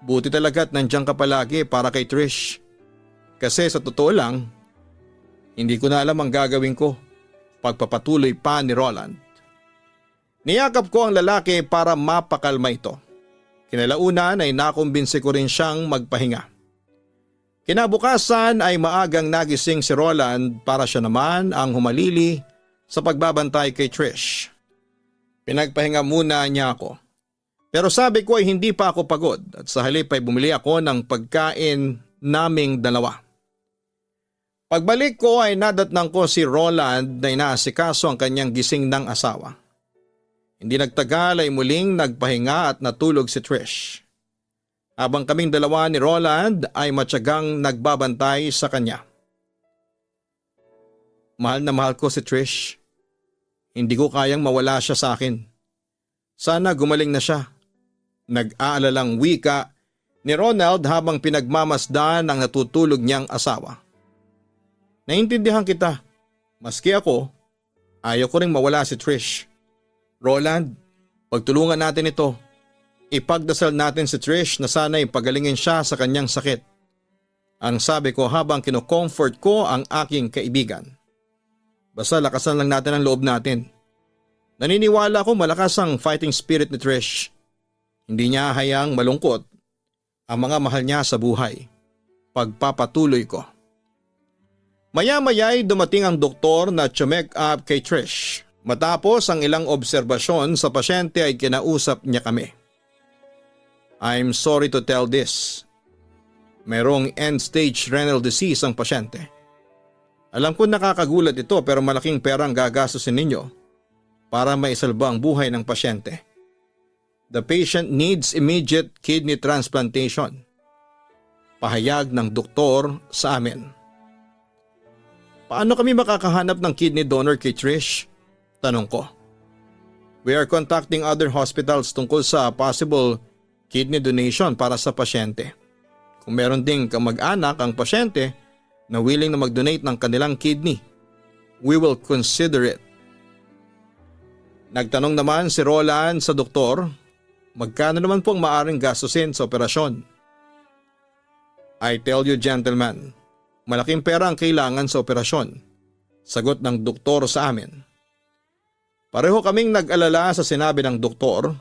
Buti talaga at nandiyan ka palagi para kay Trish. Kasi sa totoo lang, hindi ko na alam ang gagawin ko. Pagpapatuloy pa ni Roland. Niyakap ko ang lalaki para mapakalma ito. Kinalaunan ay nakumbinsi ko rin siyang magpahinga. Kinabukasan ay maagang nagising si Roland para siya naman ang humalili sa pagbabantay kay Trish. Pinagpahinga muna niya ako. Pero sabi ko ay hindi pa ako pagod at sa halip ay bumili ako ng pagkain naming dalawa. Pagbalik ko ay nadatnang ko si Roland na inaasikaso ang kanyang gising ng asawa. Hindi nagtagal ay muling nagpahinga at natulog si Trish. Habang kaming dalawa ni Roland ay matyagang nagbabantay sa kanya. Mahal na mahal ko si Trish. Hindi ko kayang mawala siya sa akin. Sana gumaling na siya. Nag-aalalang wika ni Ronald habang pinagmamasdan ang natutulog niyang asawa. Naintindihan kita. Maski ako, ayaw ko ring mawala si Trish. Roland, pagtulungan natin ito. Ipagdasal natin si Trish na sana'y pagalingin siya sa kanyang sakit. Ang sabi ko habang kino-comfort ko ang aking kaibigan. Basta lakasan lang natin ang loob natin. Naniniwala ko malakas ang fighting spirit ni Trish. Hindi niya hayang malungkot. ang mga mahal niya sa buhay. Pagpapatuloy ko. Maya-maya ay dumating ang doktor na check up kay Trish. Matapos ang ilang obserbasyon sa pasyente ay kinausap niya kami. I'm sorry to tell this. Mayroong end-stage renal disease ang pasyente. Alam ko nakakagulat ito pero malaking perang gagastusin ninyo para maisalba ang buhay ng pasyente. The patient needs immediate kidney transplantation. Pahayag ng doktor sa amin. Paano kami makakahanap ng kidney donor kay Trish? Tanong ko. We are contacting other hospitals tungkol sa possible kidney donation para sa pasyente. Kung meron ding kamag-anak ang pasyente na willing na mag-donate ng kanilang kidney, we will consider it. Nagtanong naman si Roland sa doktor, magkano naman po ang maaaring gastusin sa operasyon? I tell you gentlemen, malaking pera ang kailangan sa operasyon. Sagot ng doktor sa amin. Pareho kaming nag-alala sa sinabi ng doktor.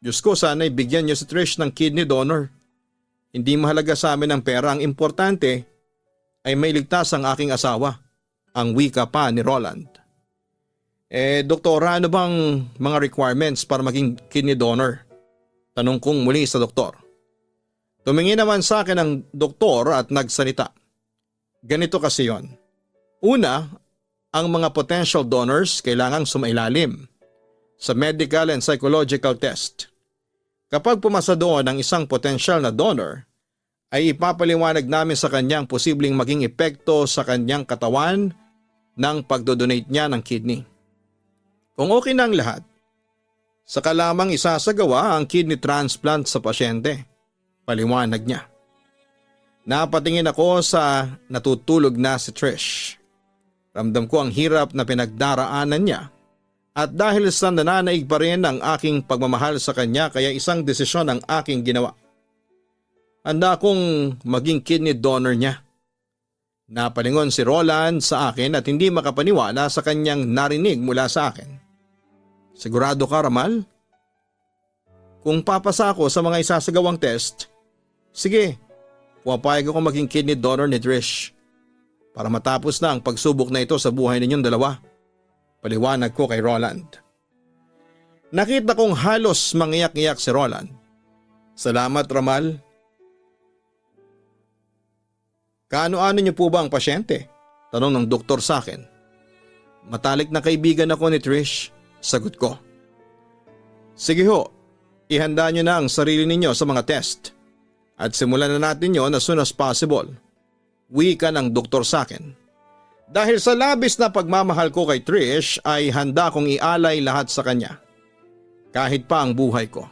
Diyos ko, sana'y bigyan niyo si Trish ng kidney donor. Hindi mahalaga sa amin ang pera, ang importante ay mailigtas ang aking asawa, ang wika pa ni Roland. Doktora, ano bang mga requirements para maging kidney donor? Tanong kong muli sa doktor. Tumingin naman sa akin ang doktor at nagsalita. Ganito kasi yon. Una, ang mga potential donors kailangang sumailalim sa medical and psychological test. Kapag pumasa doon ang isang potential na donor, ay ipapaliwanag namin sa kanyang posibleng maging epekto sa kanyang katawan ng pagdodonate niya ng kidney. Kung okay na ang lahat, saka lamang isasagawa ang kidney transplant sa pasyente. Paliwanag niya. Napatingin ako sa natutulog na si Trish. Ramdam ko ang hirap na pinagdaraanan niya at dahil sa nananaig pa rin ang aking pagmamahal sa kanya kaya isang desisyon ang aking ginawa. Handa akong maging kidney donor niya. Napalingon si Roland sa akin at hindi makapaniwala sa kanyang narinig mula sa akin. Sigurado ka, Ramal? Kung papasa ako sa mga isasagawang test, sige, pumapayag ako maging kidney donor ni Trish. Para matapos na ang pagsubok na ito sa buhay ninyong dalawa. Paliwanag ko kay Roland. Nakita kong halos mangiyak-iyak si Roland. Salamat, Ramal. Kaano-ano niyo po ba ang pasyente? Tanong ng doktor sa akin. Matalik na kaibigan ako ni Trish. Sagot ko. Sige ho, ihanda niyo na ang sarili ninyo sa mga test. At simulan na natin yon as soon as possible. Wika ng doktor sa akin. Dahil sa labis na pagmamahal ko kay Trish ay handa kong ialay lahat sa kanya. Kahit pa ang buhay ko.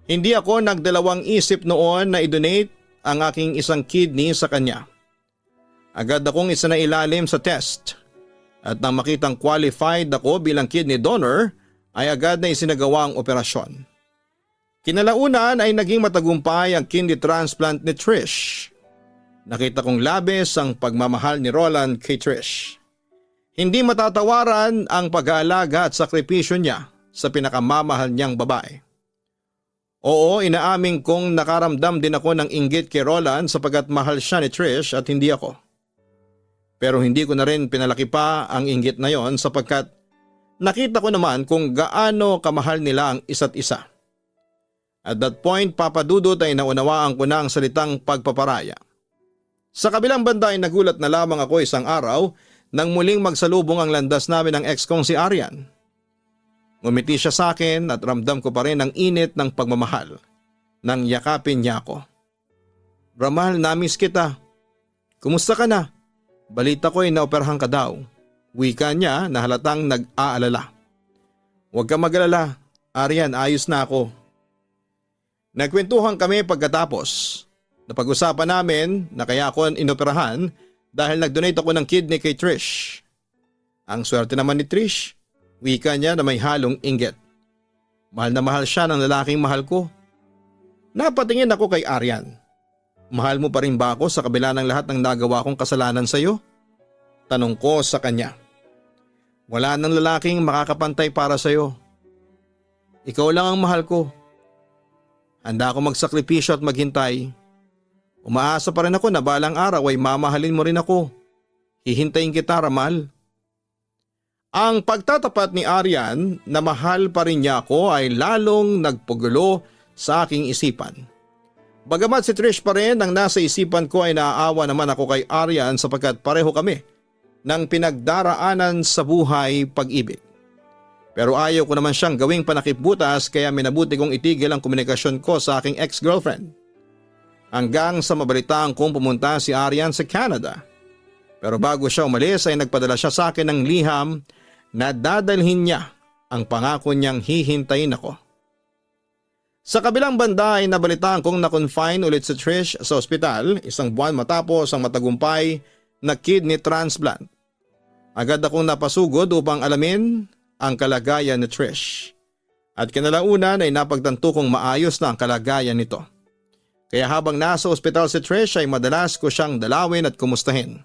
Hindi ako nagdalawang isip noon na i-donate ang aking isang kidney sa kanya. Agad akong isinailalim sa test. At nang makitang qualified ako bilang kidney donor ay agad na isinagawa ang operasyon. Kinalaunan ay naging matagumpay ang kidney transplant ni Trish. Nakita kong labis ang pagmamahal ni Roland kay Trish. Hindi matatawaran ang pag-aalaga at sakripisyo niya sa pinakamamahal niyang babae. Oo, inaaming kong nakaramdam din ako ng inggit kay Roland sapagat mahal siya ni Trish at hindi ako. Pero hindi ko na rin pinalaki pa ang inggit na yon sapagkat nakita ko naman kung gaano kamahal nila ang isa't isa. At that point, Papa Dudut ay naunawaan ko na ang salitang pagpaparaya. Sa kabilang banda ay nagulat na lamang ako isang araw nang muling magsalubong ang landas namin ng ex kong si Arian. Ngumiti siya sa akin at ramdam ko pa rin ang init ng pagmamahal nang yakapin niya ako. Ramal, namiss kita. Kumusta ka na? Balita ko ay naoperahan ka daw. Wika niya na halatang nag-aalala. Huwag ka mag-alala, Arian, ayos na ako. Nagkwentuhan kami pagkatapos. Napag-usapan namin na kaya ako inoperahan dahil nag-donate ako ng kidney kay Trish. Ang swerte naman ni Trish, wika niya na may halong inggit. Mahal na mahal siya ng lalaking mahal ko. Napatingin ako kay Arian. Mahal mo pa rin ba ako sa kabila ng lahat ng nagawa kong kasalanan sa iyo? Tanong ko sa kanya. Wala nang lalaking makakapantay para sa iyo. Ikaw lang ang mahal ko. Handa ako magsakripisyo at maghintay. Umaasa pa rin ako na balang araw ay mamahalin mo rin ako. Hihintayin kita, Ramal. Ang pagtatapat ni Aryan na mahal pa rin niya ako ay lalong nagpagulo sa aking isipan. Bagamat si Trish pa rin ang nasa isipan ko ay naaawa naman ako kay Aryan sapagkat pareho kami ng pinagdaraanan sa buhay pag-ibig. Pero ayaw ko naman siyang gawing panakipbutas kaya minabuti kong itigil ang komunikasyon ko sa aking ex-girlfriend. Hanggang sa mabalitaan kong pumunta si Aryan sa Canada. Pero bago siya umalis ay nagpadala siya sa akin ng liham na dadalhin niya ang pangako niyang hihintayin ako. Sa kabilang banda ay nabalitaan kong na-confine ulit si Trish sa ospital 1 buwan matapos ang matagumpay na kidney transplant. Agad akong napasugod upang alamin ang kalagayan ni Trish. At kinalaunan ay napagtanto kong maayos na ang kalagayan nito. Kaya habang nasa ospital si Trish ay madalas ko siyang dalawin at kumustahin.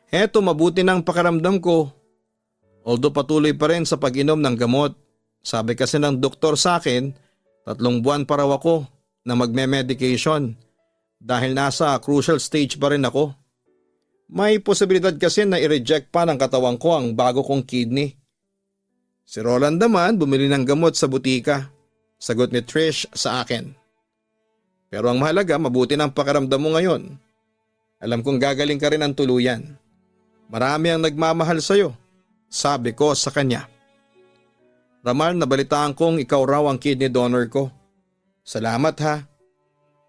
Heto mabuti ng pakiramdam ko. Although patuloy pa rin sa pag-inom ng gamot. Sabi kasi ng doktor sa akin, 3 buwan pa raw ako na magme-medication dahil nasa crucial stage pa rin ako. May posibilidad kasi na i-reject pa ng katawan ko ang bago kong kidney. Si Roland naman bumili ng gamot sa butika. Sagot ni Trish sa akin. Pero ang mahalaga, mabuti ng pakiramdam mo ngayon. Alam kong gagaling ka rin ng tuluyan. Marami ang nagmamahal sa'yo, sabi ko sa kanya. Ramal, nabalitaan kong ikaw raw ang kidney donor ko. Salamat ha.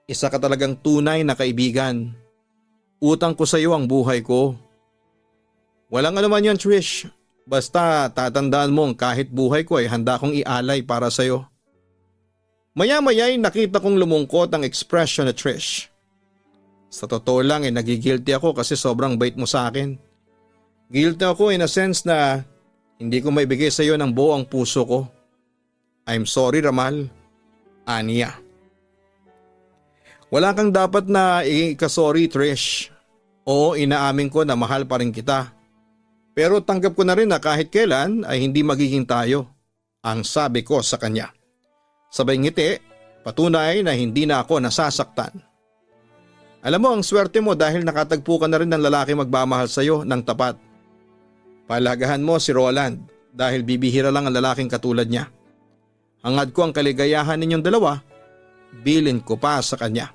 Isa ka talagang tunay na kaibigan. Utang ko sa iyo ang buhay ko. Walang anuman yan, Trish. Basta tatandaan mong kahit buhay ko ay handa kong ialay para sa iyo. Maya-maya ay nakita kong lumungkot ang ekspresyon ni Trish. Sa totoo lang ay nagigilty ako kasi sobrang bait mo sa akin. Guilty ako in a sense na hindi ko maibigay sa iyo ng buo ang puso ko. I'm sorry, Ramal. Aniya. Wala kang dapat na ikasorry, Trish. Oo, inaamin ko na mahal pa rin kita. Pero tanggap ko na rin na kahit kailan ay hindi magiging tayo, ang sabi ko sa kanya. Sabay ngiti, patunay na hindi na ako nasasaktan. Alam mo, ang swerte mo dahil nakatagpo ka na rin ng lalaki magmamahal sa iyo ng tapat. Palagahan mo si Roland dahil bibihira lang ang lalaking katulad niya. Hangad ko ang kaligayahan ninyong dalawa, bilin ko pa sa kanya.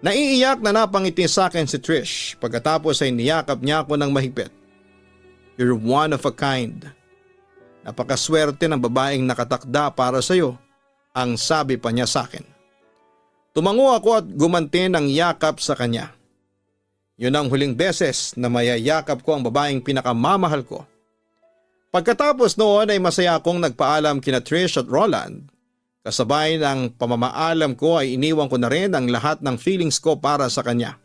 Naiiyak na napangiti sa akin si Trish pagkatapos ay niyakap niya ako ng mahigpit. You're one of a kind. Napakaswerte ng babaeng nakatakda para sa iyo, ang sabi pa niya sa akin. Tumango ako at gumanti ng yakap sa kanya. Yun ang huling beses na mayayakap ko ang babaeng pinakamamahal ko. Pagkatapos noon ay masaya akong nagpaalam kina Trish at Roland. Kasabay ng pamamaalam ko ay iniwan ko na rin ang lahat ng feelings ko para sa kanya.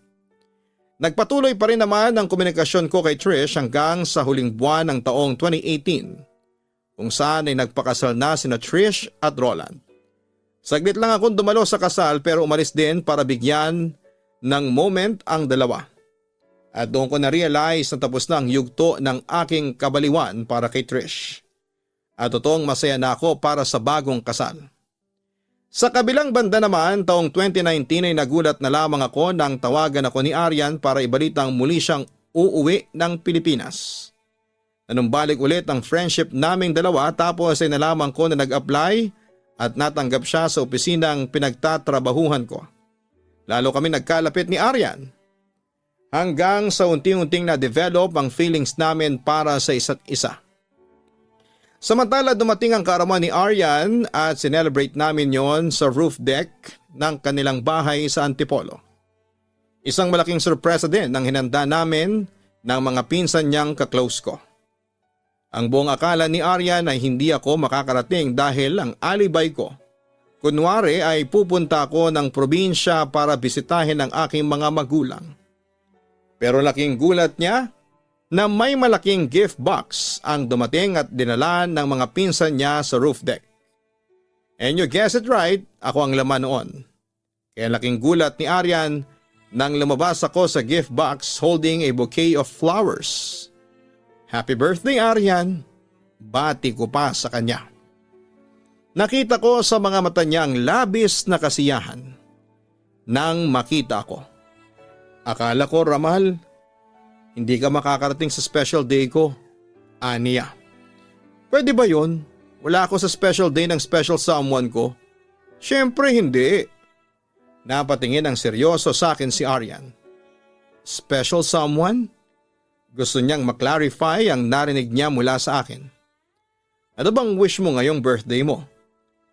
Nagpatuloy pa rin naman ang komunikasyon ko kay Trish hanggang sa huling buwan ng taong 2018 kung saan ay nagpakasal na sina Trish at Roland. Saglit lang akong dumalo sa kasal pero umalis din para bigyan ng moment ang dalawa. At doon ko na-realize na tapos na ang yugto ng aking kabaliwan para kay Trish. At totoong masaya na ako para sa bagong kasal. Sa kabilang banda naman, taong 2019 ay nagulat na lamang ako nang tawagan ako ni Aryan para ibalitang muli siyang uuwi ng Pilipinas. Nanumbalik ulit ang friendship naming dalawa tapos ay nalaman ko na nag-apply at natanggap siya sa opisinang pinagtatrabahuhan ko. Lalo kami nagkalapit ni Aryan. Hanggang sa unti-unting na-develop ang feelings namin para sa isa't isa. Samantala dumating ang kaarawan ni Aryan at sinelebrate namin yon sa roof deck ng kanilang bahay sa Antipolo. Isang malaking sorpresa din ang hinanda namin ng mga pinsan niyang kaklose ko. Ang buong akala ni Aryan ay hindi ako makakarating dahil ang alibay ko. Kunwari ay pupunta ako ng probinsya para bisitahin ang aking mga magulang. Pero laking gulat niya na may malaking gift box ang dumating at dinala ng mga pinsan niya sa roof deck. And you guessed it right, ako ang laman noon. Kaya laking gulat ni Aryan nang lumabas ako sa gift box holding a bouquet of flowers. Happy birthday, Aryan! Bati ko pa sa kanya. Nakita ko sa mga mata niya ang labis na kasiyahan nang makita ko. Akala ko, Ramal, hindi ka makakarating sa special day ko. Aniya. Pwede ba yon? Wala ako sa special day ng special someone ko? Siyempre hindi. Napatingin ang seryoso sa akin si Aryan. Special someone? Gusto niyang maklarify ang narinig niya mula sa akin. Ano bang wish mo ngayong birthday mo?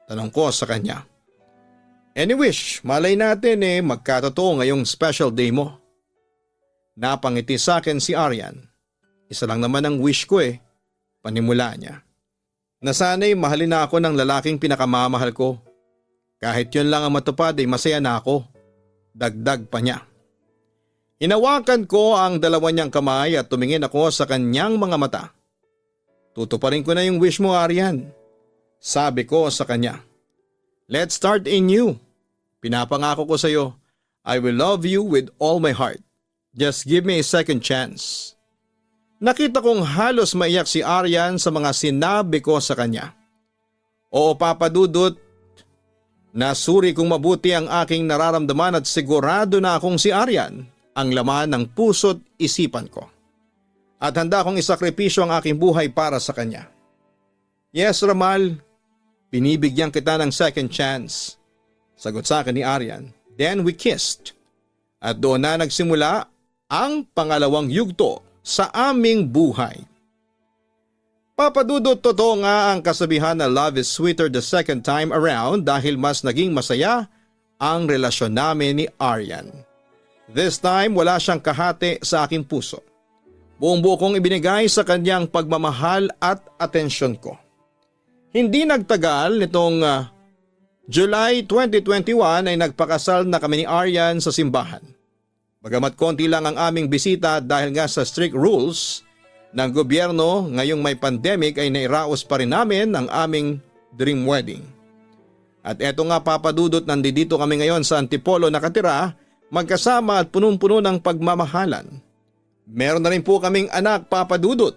Tanong ko sa kanya. Any wish, malay natin magkatotoo ngayong special day mo. Napangiti sa akin si Aryan. Isa lang naman ang wish ko panimula niya. Nasanay mahalin na ako ng lalaking pinakamamahal ko. Kahit yun lang ang matupad masaya na ako. Dagdag pa niya. Hinawakan ko ang dalawa niyang kamay at tumingin ako sa kanyang mga mata. Tutuparin ko na yung wish mo, Aryan. Sabi ko sa kanya. Let's start anew. Pinapangako ko sa iyo, I will love you with all my heart. Just give me a second chance. Nakita kong halos maiyak si Aryan sa mga sinabi ko sa kanya. Oo, Papa Dudut, nasuri kong mabuti ang aking nararamdaman at sigurado na akong si Aryan ang laman ng puso't isipan ko. At handa akong isakripisyo ang aking buhay para sa kanya. Yes, Ramal, binibigyan kita ng second chance. Sagot sa akin ni Aryan. Then we kissed. At doon na nagsimula ang pangalawang yugto sa aming buhay. Papadudot, totoo nga ang kasabihan na love is sweeter the second time around dahil mas naging masaya ang relasyon namin ni Aryan. This time wala siyang kahati sa aking puso. Buong-buo kong ibinigay sa kanyang pagmamahal at atensyon ko. Hindi nagtagal nitong July 2021 ay nagpakasal na kami ni Aryan sa simbahan. Bagamat konti lang ang aming bisita dahil nga sa strict rules ng gobyerno ngayong may pandemic ay nairaos pa rin namin ang aming dream wedding. At eto nga, Papadudot, nandito kami ngayon sa Antipolo nakatira, magkasama at punong-puno ng pagmamahalan. Meron na rin po kaming anak, Papadudot.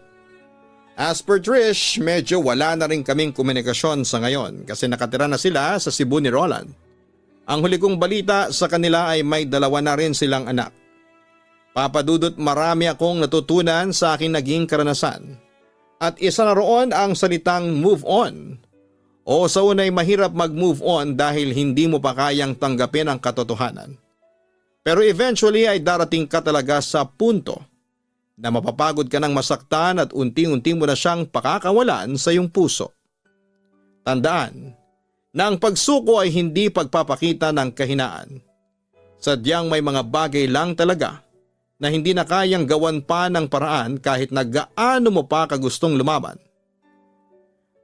As per Trish, medyo wala na rin kaming komunikasyon sa ngayon kasi nakatira na sila sa Cebu ni Roland. Ang huli kong balita sa kanila ay may dalawa na rin silang anak. Papadudot, marami akong natutunan sa aking naging karanasan. At isa na roon ang salitang move on. O sa unay mahirap mag-move on dahil hindi mo pa kayang tanggapin ang katotohanan. Pero eventually ay darating ka talaga sa punto na mapapagod ka ng masaktan at unti-unti mo na siyang pakakawalan sa iyong puso. Tandaan na ang pagsuko ay hindi pagpapakita ng kahinaan. Sadyang may mga bagay lang talaga na hindi na kayang gawan pa ng paraan kahit na gaano mo pa kagustong lumaban.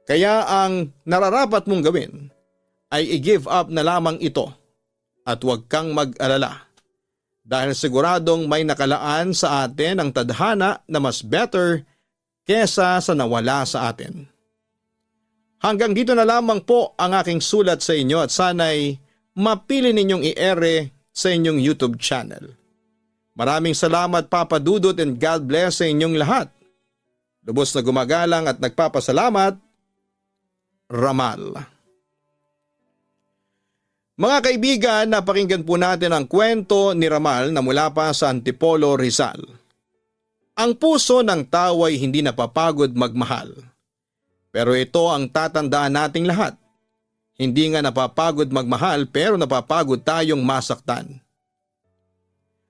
Kaya ang nararapat mong gawin ay i-give up na lamang ito at huwag kang mag-alala. Dahil siguradong may nakalaan sa atin ang tadhana na mas better kesa sa nawala sa atin. Hanggang dito na lamang po ang aking sulat sa inyo at sana'y mapili ninyong i-ere sa inyong YouTube channel. Maraming salamat, Papa Dudut, and God bless sa inyong lahat. Lubos na gumagalang at nagpapasalamat, Ramal. Mga kaibigan, napakinggan po natin ang kwento ni Ramal na mula pa sa Antipolo, Rizal. Ang puso ng tao ay hindi napapagod magmahal. Pero ito ang tatandaan nating lahat. Hindi nga napapagod magmahal pero napapagod tayong masaktan.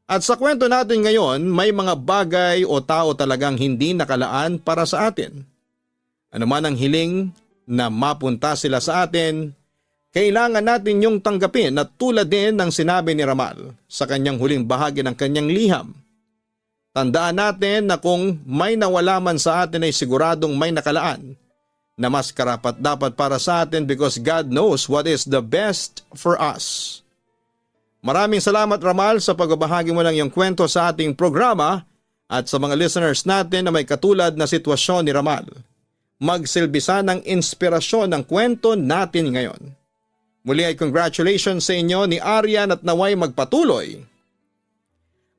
At sa kwento natin ngayon, may mga bagay o tao talagang hindi nakalaan para sa atin. Ano man ang hiling na mapunta sila sa atin, kailangan natin yung tanggapin at tulad din ng sinabi ni Ramal sa kanyang huling bahagi ng kanyang liham. Tandaan natin na kung may nawala man sa atin ay siguradong may nakalaan na mas karapat dapat para sa atin because God knows what is the best for us. Maraming salamat, Ramal, sa pagbabahagi mo ng iyong kwento sa ating programa at sa mga listeners natin na may katulad na sitwasyon ni Ramal. Magsilbisa ng inspirasyon ng kwento natin ngayon. Muli ay congratulations sa inyo ni Aryan at naway magpatuloy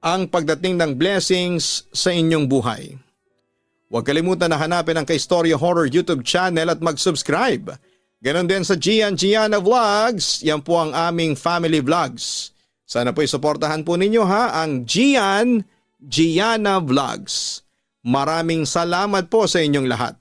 ang pagdating ng blessings sa inyong buhay. Huwag kalimutan na hanapin ang Kaistorya Horror YouTube channel at mag-subscribe. Ganon din sa Gianna Vlogs. Yan po ang aming family vlogs. Sana po isuportahan po ninyo ha ang Gianna Vlogs. Maraming salamat po sa inyong lahat.